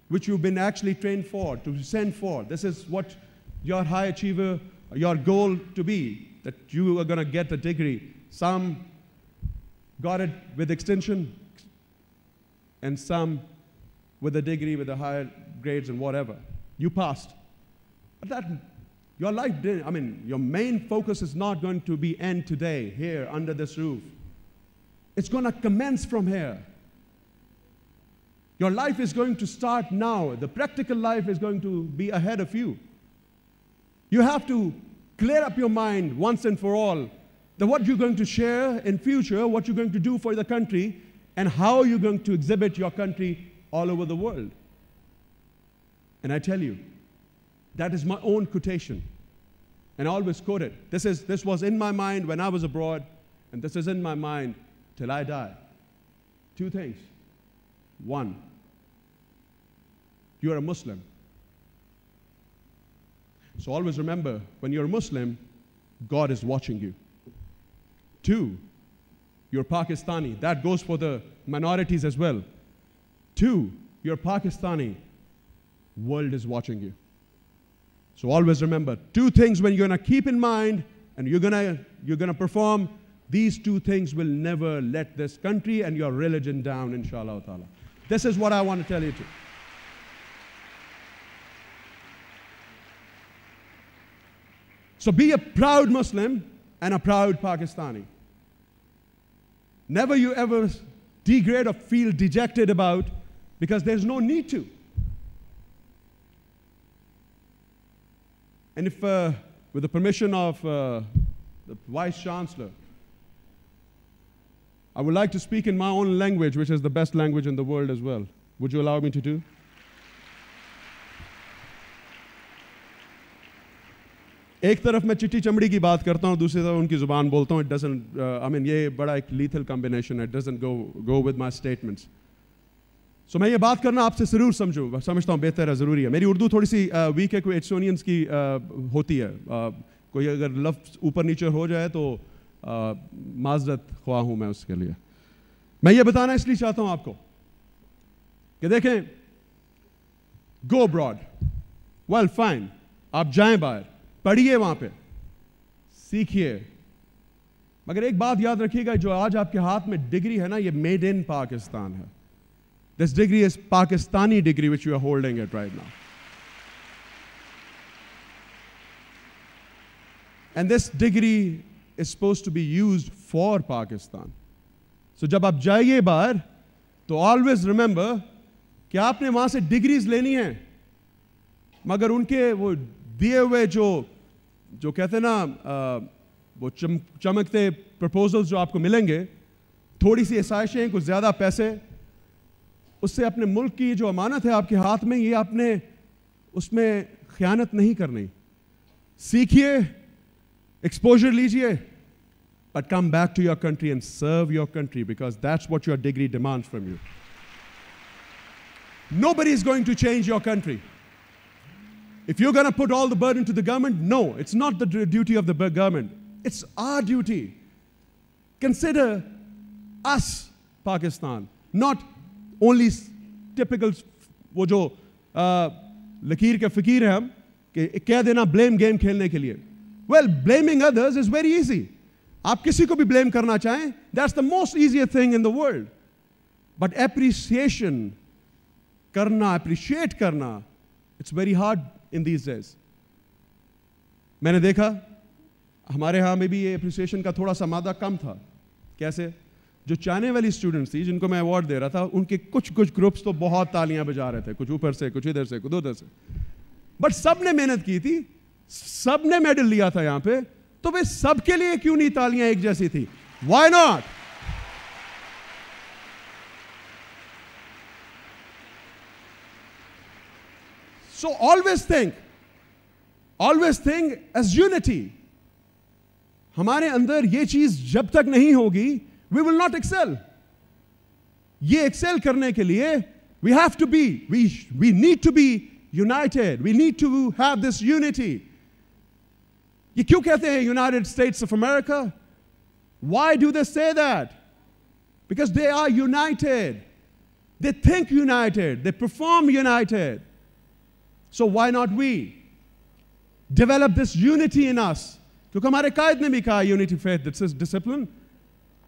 which you've been actually trained for, to send for. This is what your high achiever, your goal to be, that you are going to get a degree. Some got it with extension, and some with a degree with the higher grades and whatever. You passed. But your life didn't, your main focus is not going to be end today, here, under this roof. It's going to commence from here. Your life is going to start now. The practical life is going to be ahead of you. You have to clear up your mind once and for all that what you're going to share in future, what you're going to do for the country, and how you're going to exhibit your country all over the world. And I tell you, that is my own quotation. And I always quote it. This was in my mind when I was abroad, and this is in my mind till I die. Two things. One, you are a Muslim. So always remember, when you're a Muslim, God is watching you. Two, you're Pakistani. That goes for the minorities as well. Two, you're Pakistani. World is watching you. So always remember, two things when you're going to keep in mind and you're going to perform, these two things will never let this country and your religion down, inshallah ta'ala. This is what I want to tell you too. So be a proud Muslim and a proud Pakistani. Never you ever degrade or feel dejected about, because there's no need to. And if, with the permission of the Vice Chancellor, I would like to speak in my own language, which is the best language in the world as well. Would you allow me to do? एक तरफ मैं चिट्टी चमड़ी की बात करता हूँ, दूसरी तरफ उनकी ज़ुबान बोलता हूँ. It doesn't, ये बड़ा एक lethal combination है. It doesn't go with my statements. So मैं ये बात करना आपसे ज़रूर समझता हूँ बेहतर है, ज़रूरी है. मेरी उर्दू थोड़ी सी वीक है, कोई एडिटोरियंस की होती है. कोई अगर लफ्ज़ ऊपर नीचे हो जाए तो माज़रत ख्वाह हूँ मैं उसके लिए. मैं ये बताना इसलिए चाहता हूँ आपको कि देखें, go abroad. Well, fine. आप जाएं बाहर, पढ़िए वहाँ पे, सीखिए. मगर एक बात याद रखिएगा, जो आज आपके हाथ में डिग्री है ना, ये मेड इन पाकिस्तान है. This degree is Pakistani degree which you are holding it right now. And this degree is supposed to be used for Pakistan. So जब आप जाइए बाहर, तो always remember कि आपने वहाँ से degrees लेनी हैं, मगर उनके वो दिए हुए जो कहते हैं ना, वो चमकते proposals जो आपको मिलेंगे, थोड़ी सी आसाइशें, कुछ ज़्यादा पैसे, उससे अपने मुल्क की जो अमानत है आपके हाथ में, ये आपने उसमें ख़यानत नहीं करनी. सीखिए, exposure लीजिए, but come back to your country and serve your country, because that's what your degree demands from you. Nobody is going to change your country. If you're going to put all the burden to the government, no, it's not the duty of the government. It's our duty. Consider us, Pakistan, not only typical वो जो लकीर के फ़कीर हैं हम कि कह देना blame game खेलने के लिए. Well, blaming others is very easy. आप किसी को भी blame करना चाहें, that's the most easiest thing in the world. But appreciation करना, appreciate करना, it's very hard in these days. मैंने देखा हमारे यहाँ में भी ये appreciation का थोड़ा सा मादा कम था. कैसे? जो चाइना वाली स्टूडेंट्स थी जिनको मैं अवार्ड दे रहा था, उनके कुछ ग्रुप्स तो बहुत तालियां बजा रहे थे, कुछ ऊपर से, कुछ इधर से, कुछ उधर से. बट सब ने मेहनत की थी, सब ने मेडल लिया था यहाँ पे, तो वे सबके लिए क्यों नहीं तालियां एक जैसी थी? Why not? So always think as unity. हमारे अंदर ये चीज जब तक नहीं होगी, we will not excel. ये excel करने के लिए we need to be united. We need to have this unity. ये क्यों कहते हैं United States of America? Why do they say that? Because they are united. They think united. They perform united. So why not we develop this unity in us? क्योंकि हमारे कायद ने भी कहा unity, faith, this is discipline.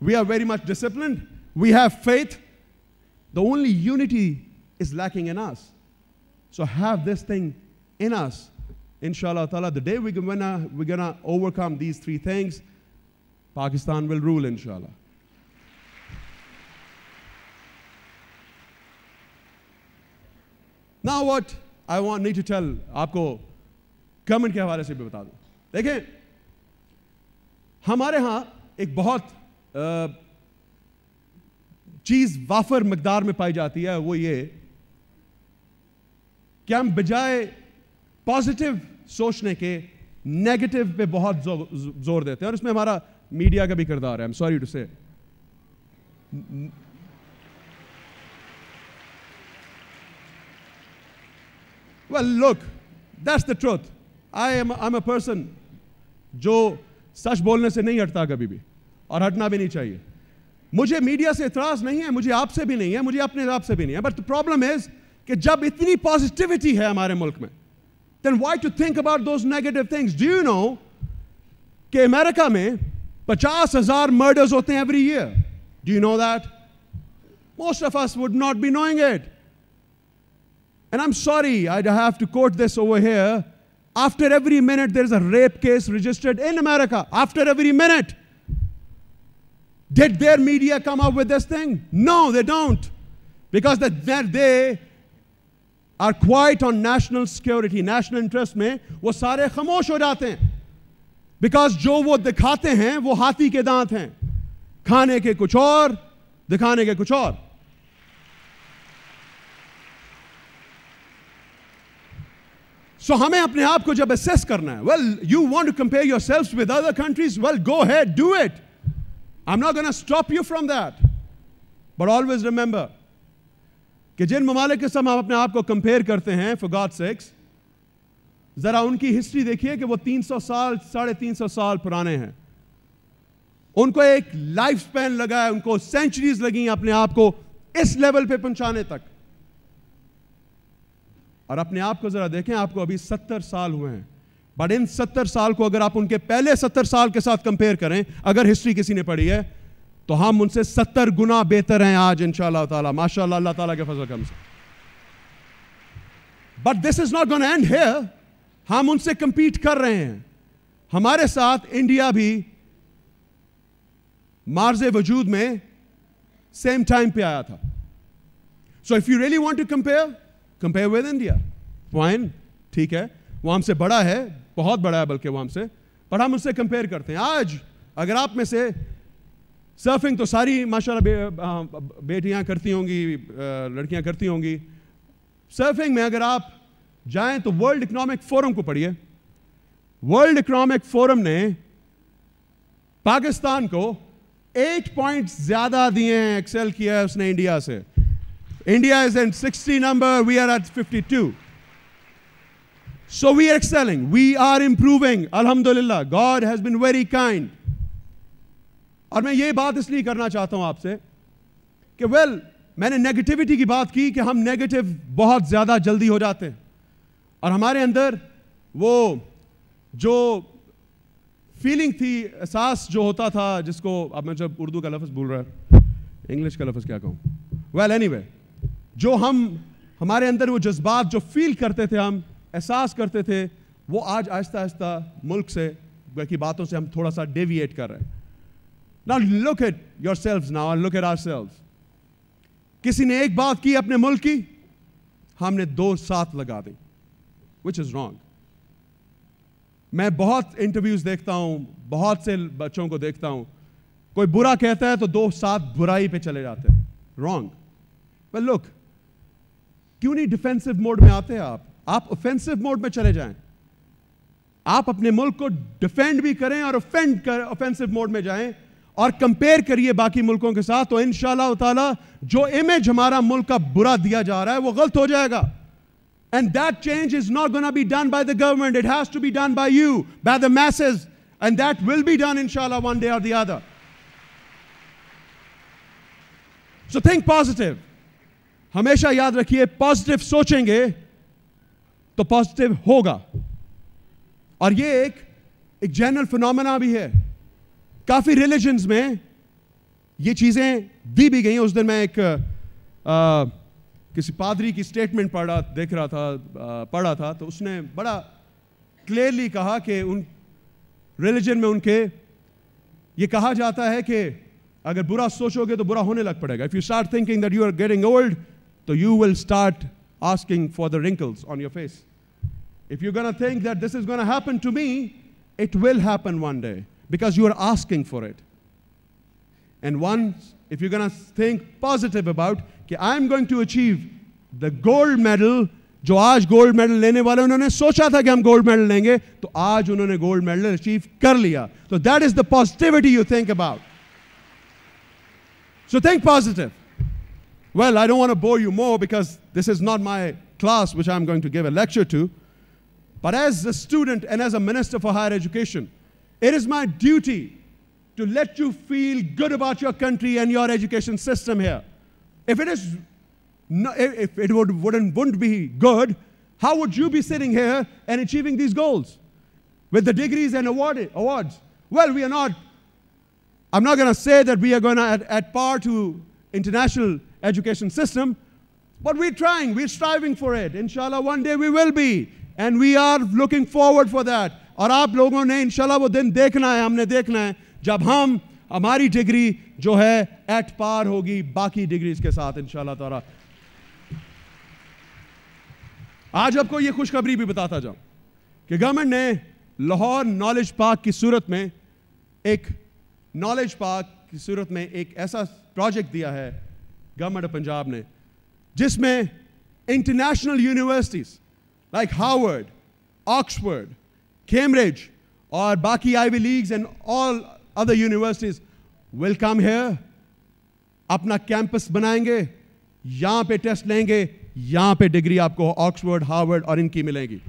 We are very much disciplined. We have faith. The only unity is lacking in us. So have this thing in us. Inshallah ta'ala, the day we're gonna overcome these three things, Pakistan will rule, inshallah. Now what I need to tell, आपको government के हवाले से भी बता दूं. देखें, हमारे यहाँ एक बहुत चीज वाफर मकदार में पाई जाती है, वो ये कि हम बजाय पॉजिटिव सोचने के नेगेटिव पे बहुत जोर देते हैं, और इसमें हमारा मीडिया का भी किरदार है. आई एम सॉरी टू से. Well, look, that's the truth. I'm a person जो सच बोलने से नहीं हटता कभी भी, और हटना भी नहीं चाहिए. मुझे मीडिया से इतराज नहीं है, मुझे आपसे भी नहीं है, मुझे अपने आप से भी नहीं है. बट द प्रॉब्लम इज कि जब इतनी पॉजिटिविटी है हमारे मुल्क में, then why to think about those negative things? Do you know कि अमेरिका में 50,000 murders होते हैं every year? Do you know that? Most of us would not be knowing it. And I'm sorry, I have to quote this over here. After every minute, there is a rape case registered in America. After every minute. Did their media come up with this thing? No, they don't. Because they are quiet on national security, national interest में वो सारे खामोश हो जाते हैं. Because जो वो दिखाते हैं वो हाथी के दांत हैं. खाने के कुछ और, दिखाने के कुछ और. So हमें अपने आप को जब assess करना है, well, you want to compare yourselves with other countries, well, go ahead, do it. I'm not going to stop you from that. But always remember कि जिन ममालिक के साथ हम अपने आप को कंपेयर करते हैं, for God's sakes, जरा उनकी हिस्ट्री देखिए कि वो 300 साल, 350 साल पुराने हैं. उनको एक लाइफ स्पैन लगा है, उनको सेंचुरीज लगी अपने आप को इस लेवल पे पहुंचाने तक. और अपने आप को जरा देखें, आपको अभी 70 साल हुए हैं. बट इन 70 साल को अगर आप उनके पहले 70 साल के साथ कंपेयर करें, अगर हिस्ट्री किसी ने पढ़ी है, तो हम उनसे 70 गुना बेहतर हैं आज इंशाअल्लाह ताला, माशाअल्लाह, अल्लाह ताला के फजल करम से. But this is not gonna and here. हम उनसे कंपीट कर रहे हैं. हमारे साथ इंडिया भी मार्ज़े वजूद में सेम टाइम पे आया था. So if you really want to compare with India, fine, ठीक है, वो हमसे बड़ा है, बहुत बड़ा है बल्कि वो हमसे, पर हम उससे कंपेयर करते हैं. आज अगर आप में से सर्फिंग तो सारी माशाल्लाह बेटियां करती होंगी, लड़कियां करती होंगी. सर्फिंग में अगर आप जाएं तो वर्ल्ड इकोनॉमिक फोरम को पढ़िए. वर्ल्ड इकोनॉमिक फोरम ने पाकिस्तान को 8 पॉइंट्स ज्यादा दिए हैं, एक्सेल किया है उसने इंडिया से. India is in 60 number, we are at 52. So we are excelling, we are improving, alhamdulillah, God has been very kind. और मैं ये बात इसलिए करना चाहता हूं आपसे कि मैंने नेगेटिविटी की बात की कि हम नेगेटिव बहुत ज़्यादा जल्दी हो जाते हैं, और हमारे अंदर वो जो फीलिंग थी, एहसास जो होता था, जिसको अब मैं जब उर्दू का लफ्ज़ भूल रहा है, इंग्लिश का लफ्ज़ क्या कहूँ, एनीवे, जो हमारे अंदर वो जज्बात जो फील करते थे, हम एहसास करते थे, वो आज आहिस्ता आहिस्ता मुल्क से की बातों से हम थोड़ा सा डेविएट कर रहे हैं. Now look at yourselves now and look at ourselves. किसी ने एक बात की अपने मुल्क की, हमने 2 साथ लगा दी, which is wrong. मैं बहुत इंटरव्यूज देखता हूं, बहुत से बच्चों को देखता हूं, कोई बुरा कहता है तो 2 साथ बुराई पे चले जाते हैं. Wrong. But look, क्यों नहीं डिफेंसिव मोड में आते हैं आप ऑफेंसिव मोड में चले जाएं. आप अपने मुल्क को डिफेंड भी करें और ऑफेंसिव मोड में जाएं और कंपेयर करिए बाकी मुल्कों के साथ, तो इंशाअल्लाह ताला जो इमेज हमारा मुल्क का बुरा दिया जा रहा है वो गलत हो जाएगा. And that change is not gonna be done by the government, it has to be done by you, by the message, and that will be done इंशाअल्लाह वन डे और the other. So think positive. हमेशा याद रखिए, positive सोचेंगे तो positive होगा. और ये एक जनरल फिनोमेना भी है. काफी रिलीजन्स में ये चीजें दी भी गई. उस दिन मैं एक किसी पादरी की स्टेटमेंट पढ़ा था, तो उसने बड़ा क्लियरली कहा कि उन रिलीजन में उनके ये कहा जाता है कि अगर बुरा सोचोगे तो बुरा होने लग पड़ेगा. If you start thinking that you are getting old, तो you will start asking for the wrinkles on your face. If you're going to think that this is going to happen to me, it will happen one day because you are asking for it. And once, if you're going to think positive about कि I'm going to achieve the gold medal, जो आज gold medal लेने वाले उन्होंने सोचा था कि हम गोल्ड मेडल लेंगे, तो आज उन्होंने गोल्ड मेडल अचीव कर लिया. So that is the positivity you think about. So think positive. Well, I don't want to bore you more because this is not my class which I'm going to give a lecture to. But as a student and as a minister for higher education, it is my duty to let you feel good about your country and your education system here. If it is no, if it wouldn't be good, how would you be sitting here and achieving these goals with the degrees and awards? Well, we are not. I'm not going to say that we are going to at par to international education system, but we're trying, we're striving for it. Inshallah, one day we will be, and we are looking forward for that. और आप लोगों ने इंशाल्लाह वो दिन देखना है, हमने देखना है जब हमारी डिग्री जो है एट पार होगी बाकी डिग्रीज के साथ इंशाल्लाह ताला. आज आपको ये खुशखबरी भी बताता जाऊं कि गवर्नमेंट ने लाहौर नॉलेज पार्क की सूरत में एक ऐसा प्रोजेक्ट दिया है गवर्नमेंट ऑफ पंजाब ने, जिसमें international universities like Harvard, Oxford, Cambridge और बाकी Ivy leagues and all other universities will come here, अपना कैंपस बनाएंगे, यहां पे टेस्ट लेंगे, यहां पे डिग्री आपको ऑक्सफोर्ड, हार्वर्ड और इनकी मिलेगी.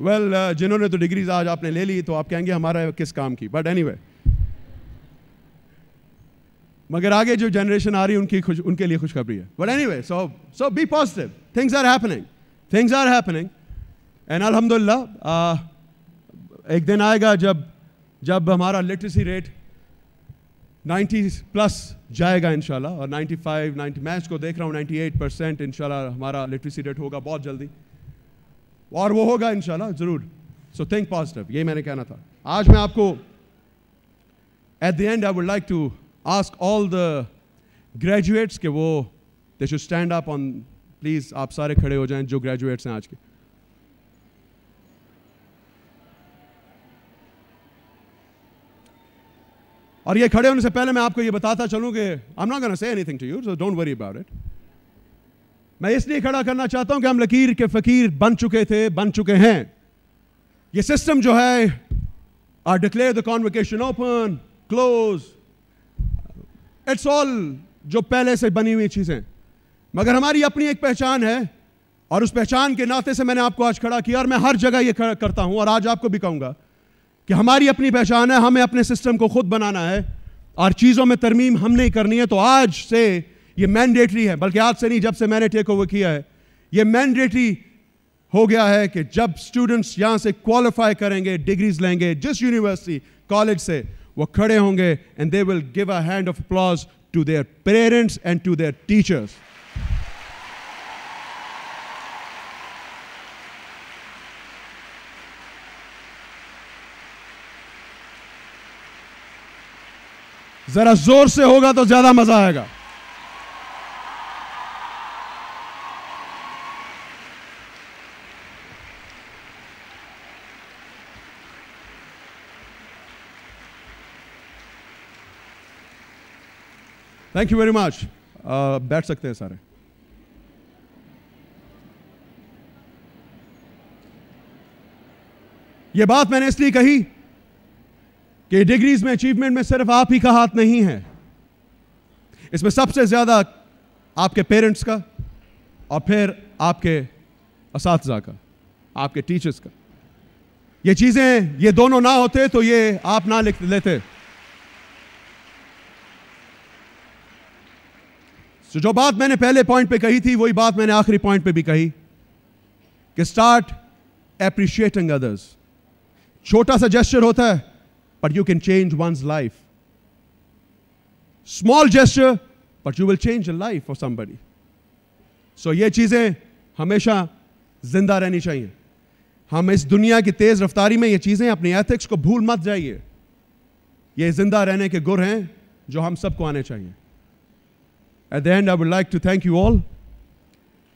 वेल, जिन्होंने तो डिग्रीज आज आपने ले ली तो आप कहेंगे हमारा किस काम की, बट एनीवे, मगर आगे जो जनरेशन आ रही है उनके लिए खुशखबरी है. But anyway, so be positive, things are happening and अल्हम्दुलिल्लाह एक दिन आएगा जब हमारा लिटरेसी रेट 90+ जाएगा इंशाल्लाह, और 95-90, मैं इसको देख रहा हूँ 98% इंशाल्लाह हमारा लिटरेसी रेट होगा बहुत जल्दी, और वो होगा इंशाल्लाह ज़रूर. सो थिंक पॉजिटिव, ये मैंने कहना था. आज मैं आपको at the end I would like to ask all the graduates कि वो they should stand up on, please आप सारे खड़े हो जाएं जो ग्रेजुएट्स हैं आज के. और ये खड़े होने से पहले मैं आपको ये बताता चलूं कि I am not gonna say anything to you, so don't worry about it. मैं इसलिए खड़ा करना चाहता हूं कि हम लकीर के फकीर बन चुके हैं. ये सिस्टम जो है, I declare the convocation open, close, it's all जो पहले से बनी हुई चीजें, मगर हमारी अपनी एक पहचान है, और उस पहचान के नाते से मैंने आपको आज खड़ा किया, और मैं हर जगह ये करता हूं और आज आपको भी कहूंगा कि हमारी अपनी पहचान है, हमें अपने सिस्टम को खुद बनाना है और चीज़ों में तरमीम हमने ही करनी है. तो आज से ये मैंडेटरी है, बल्कि आज से नहीं, जब से मैंने टेक ओवर किया है ये मैंडेटरी हो गया है कि जब स्टूडेंट्स यहाँ से क्वालिफाई करेंगे, डिग्रीज लेंगे जिस यूनिवर्सिटी कॉलेज से, वो खड़े होंगे and they will give a hand of applause to their parents and to their teachers. जरा जोर से होगा तो ज्यादा मजा आएगा. Thank you very much. बैठ सकते हैं सारे. ये बात मैंने इसलिए कही कि डिग्रीज में, अचीवमेंट में सिर्फ आप ही का हाथ नहीं है, इसमें सबसे ज्यादा आपके पेरेंट्स का और फिर आपके असातिज़ा का, आपके टीचर्स का. ये चीजें, ये दोनों ना होते तो ये आप ना लिख लेते. तो जो बात मैंने पहले पॉइंट पे कही थी वही बात मैंने आखिरी पॉइंट पे भी कही कि स्टार्ट एप्रिशिएटिंग अदर्स. छोटा सा जेस्चर होता है but you can change one's life. Small gesture, but you will change a life for somebody. So ये चीज़ें हमेशा जिंदा रहनी चाहिए. हम इस दुनिया की तेज़ रफ्तारी में ये चीज़ें, अपनी एथिक्स को भूल मत जाइए. ये जिंदा रहने के गुर हैं जो हम सबको आने चाहिए. At the end, I would like to thank you all.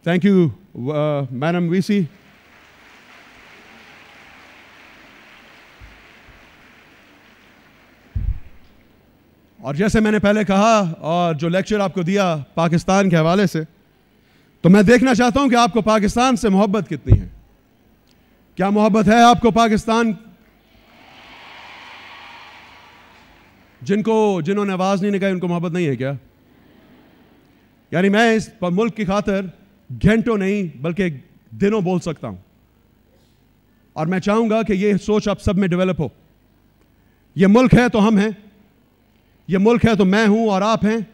Thank you, Madam VC. और जैसे मैंने पहले कहा और जो लेक्चर आपको दिया पाकिस्तान के हवाले से, तो मैं देखना चाहता हूं कि आपको पाकिस्तान से मोहब्बत कितनी है. क्या मोहब्बत है आपको पाकिस्तान? जिन्होंने आवाज नहीं निकाली उनको मोहब्बत नहीं है क्या? यानी मैं इस मुल्क की खातिर घंटों नहीं बल्कि दिनों बोल सकता हूं. और मैं चाहूंगा कि ये सोच आप सब में डेवलप हो. ये मुल्क है तो हम हैं, ये मुल्क है तो मैं हूं और आप हैं,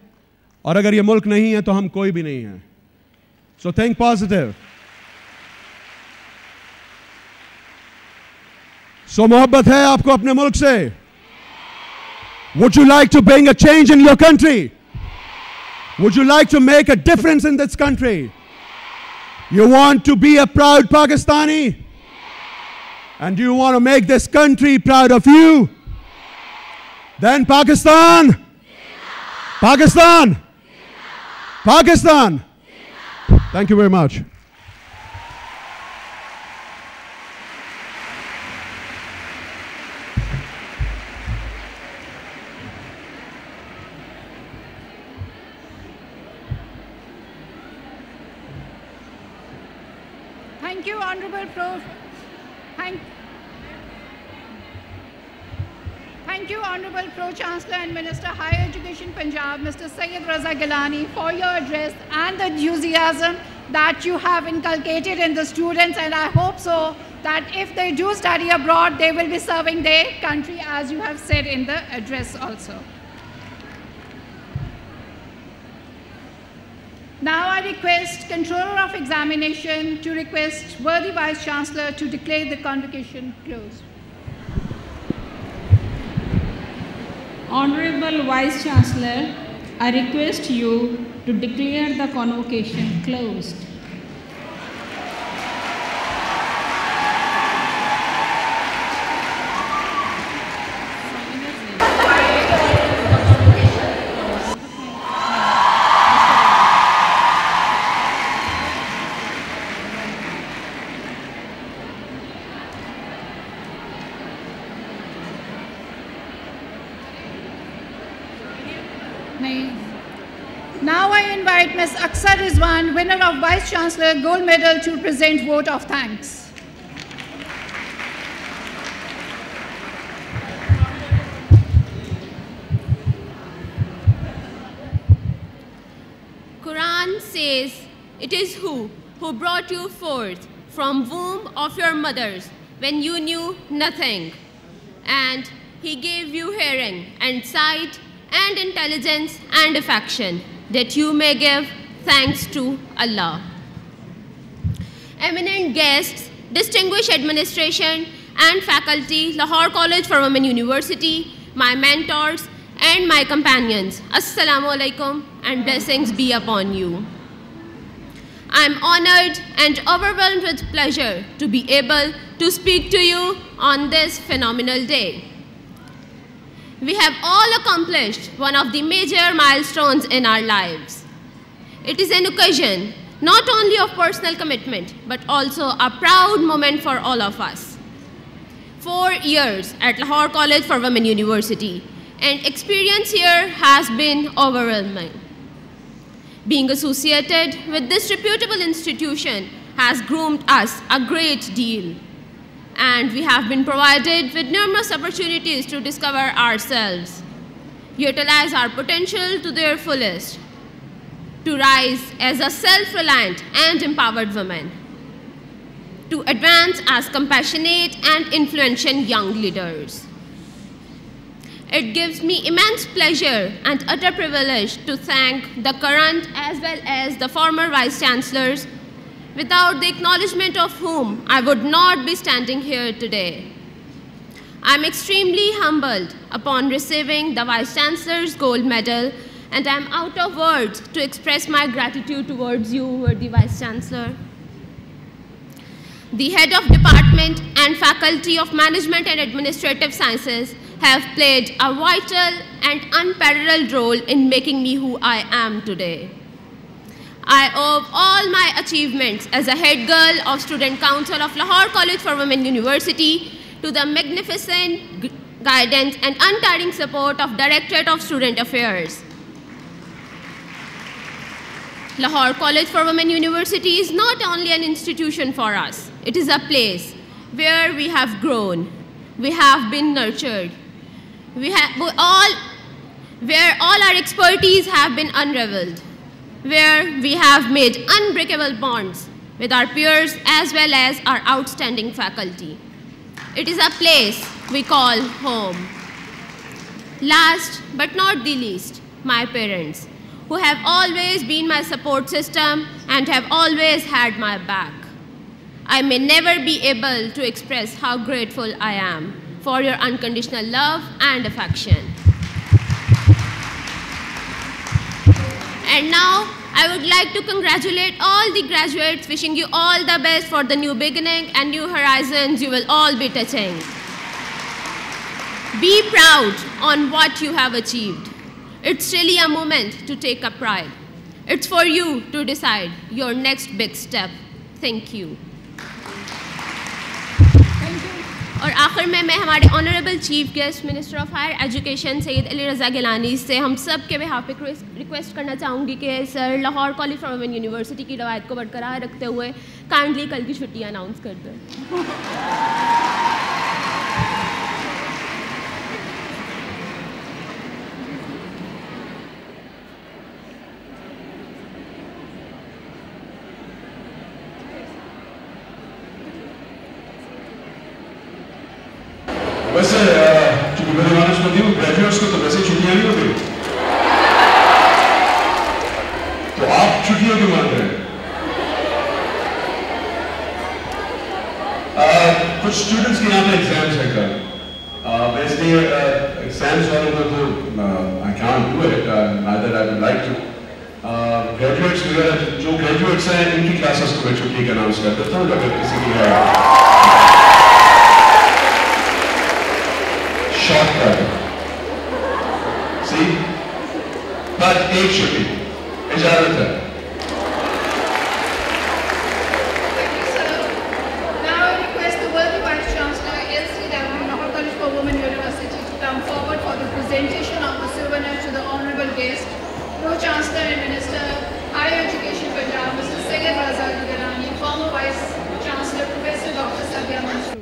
और अगर ये मुल्क नहीं है तो हम कोई भी नहीं है. सो थिंक पॉजिटिव. सो मोहब्बत है आपको अपने मुल्क से? Would you like to bring a change in your country? Would you like to make a difference in this country? You want to be a proud Pakistani? And do you want to make this country proud of you? Then Pakistan! Pakistan! Pakistan! Thank you very much. Thank you, Honorable Thank you, Honorable Pro-Chancellor and Minister Higher Education Punjab, Mr. Syed Raza Gilani, for your address and the enthusiasm that you have inculcated in the students, and I hope so that if they do study abroad, they will be serving their country as you have said in the address also. Now I request Controller of Examination to request worthy Vice Chancellor to declare the convocation closed. Honorable Vice Chancellor, I request you to declare the convocation closed. Now I invite Ms. Aksar Rizwan, winner of Vice Chancellor Gold Medal, to present vote of thanks. Quran says, "It is who brought you forth from womb of your mothers when you knew nothing, and he gave you hearing and sight and intelligence and affection, that you may give thanks to Allah." Eminent guests, distinguished administration and faculty, Lahore College for Women University, my mentors and my companions, Assalamu alaikum and blessings be upon you. I am honored and overwhelmed with pleasure to be able to speak to you on this phenomenal day. We have all accomplished one of the major milestones in our lives. It is an occasion not only of personal commitment, but also a proud moment for all of us. 4 years at Lahore College for Women University, and experience here has been overwhelming. Being associated with this reputable institution has groomed us a great deal, and we have been provided with numerous opportunities to discover ourselves, utilize our potential to their fullest, to rise as a self-reliant and empowered woman, to advance as compassionate and influential young leaders. It gives me immense pleasure and utter privilege to thank the current as well as the former Vice Chancellors, without the acknowledgement of whom I would not be standing here today. I am extremely humbled upon receiving the Vice Chancellor's Gold Medal, and I am out of words to express my gratitude towards you, worthy Vice Chancellor. The Head of Department and Faculty of Management and Administrative Sciences have played a vital and unparalleled role in making me who I am today. I owe all my achievements as a head girl of Student Council of Lahore College for Women University to the magnificent guidance and untiring support of Directorate of Student Affairs. Lahore College for Women University is not only an institution for us, it is a place where we have grown, we have been nurtured, where all our expertise have been unraveled, where we have made unbreakable bonds with our peers as well as our outstanding faculty. It is a place we call home. Last but not the least, my parents, who have always been my support system and have always had my back. I may never be able to express how grateful I am for your unconditional love and affection. And now, I would like to congratulate all the graduates, wishing you all the best for the new beginning and new horizons you will all be touching. Be proud on what you have achieved. It's really a moment to take a pride. It's for you to decide your next big step. Thank you. और आखिर में मैं हमारे honourable chief guest minister of higher education Syed Ali Raza Gilani से हम सब के behalf पे रिक्वेस्ट करना चाहूँगी कि sir Lahore college for women university की रवायत को बरकरार रखते हुए काइंडली कल की छुट्टियाँ अनाउंस कर दें। वैसे चूंकि मेरे मानस में थी ग्रेजुएट्स को तो वैसे छुट्टियां नहीं होती, तो आप छुट्टियों क्यों मान रहे हैं? कुछ स्टूडेंट्स के यहाँ पे एग्जाम्स है कल, बेसिकली एग्जाम्स वालों को तो I can't do it, neither I would like to. Graduates वगैरह जो ग्रेजुएट्स हैं इनकी क्लासेस को मैं छुट्टी का अनाउंस कर देता हूँ अगर किसी की है। Shortcut. See? But एक छुट्टी इजाजत है। Thank you, sir. Now I request the worthy Vice Chancellor, LCW, Lahore College for Women University, to come forward for the presentation of the souvenir to the honourable guest, Pro-Chancellor and Minister, Higher Education Punjab, Mr. Sayyid Raza Gilani, former Vice Chancellor, Professor Dr. Sabia Mansoor.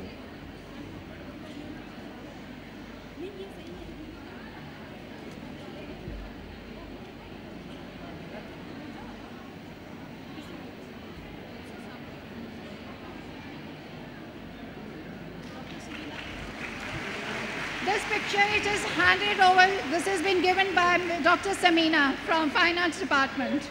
This picture, it is handed over, this has been given by Dr. Samina from Finance Department.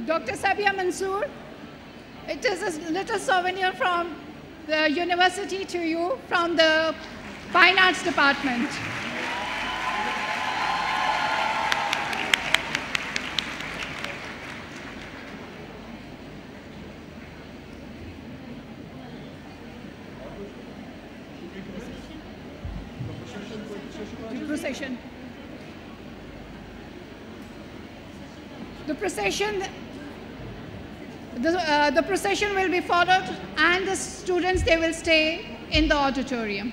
Dr. Sabia Mansoor, it is a little souvenir from the university to you from the Fine Arts Department. Procession. The procession will be followed, and the students, they will stay in the auditorium.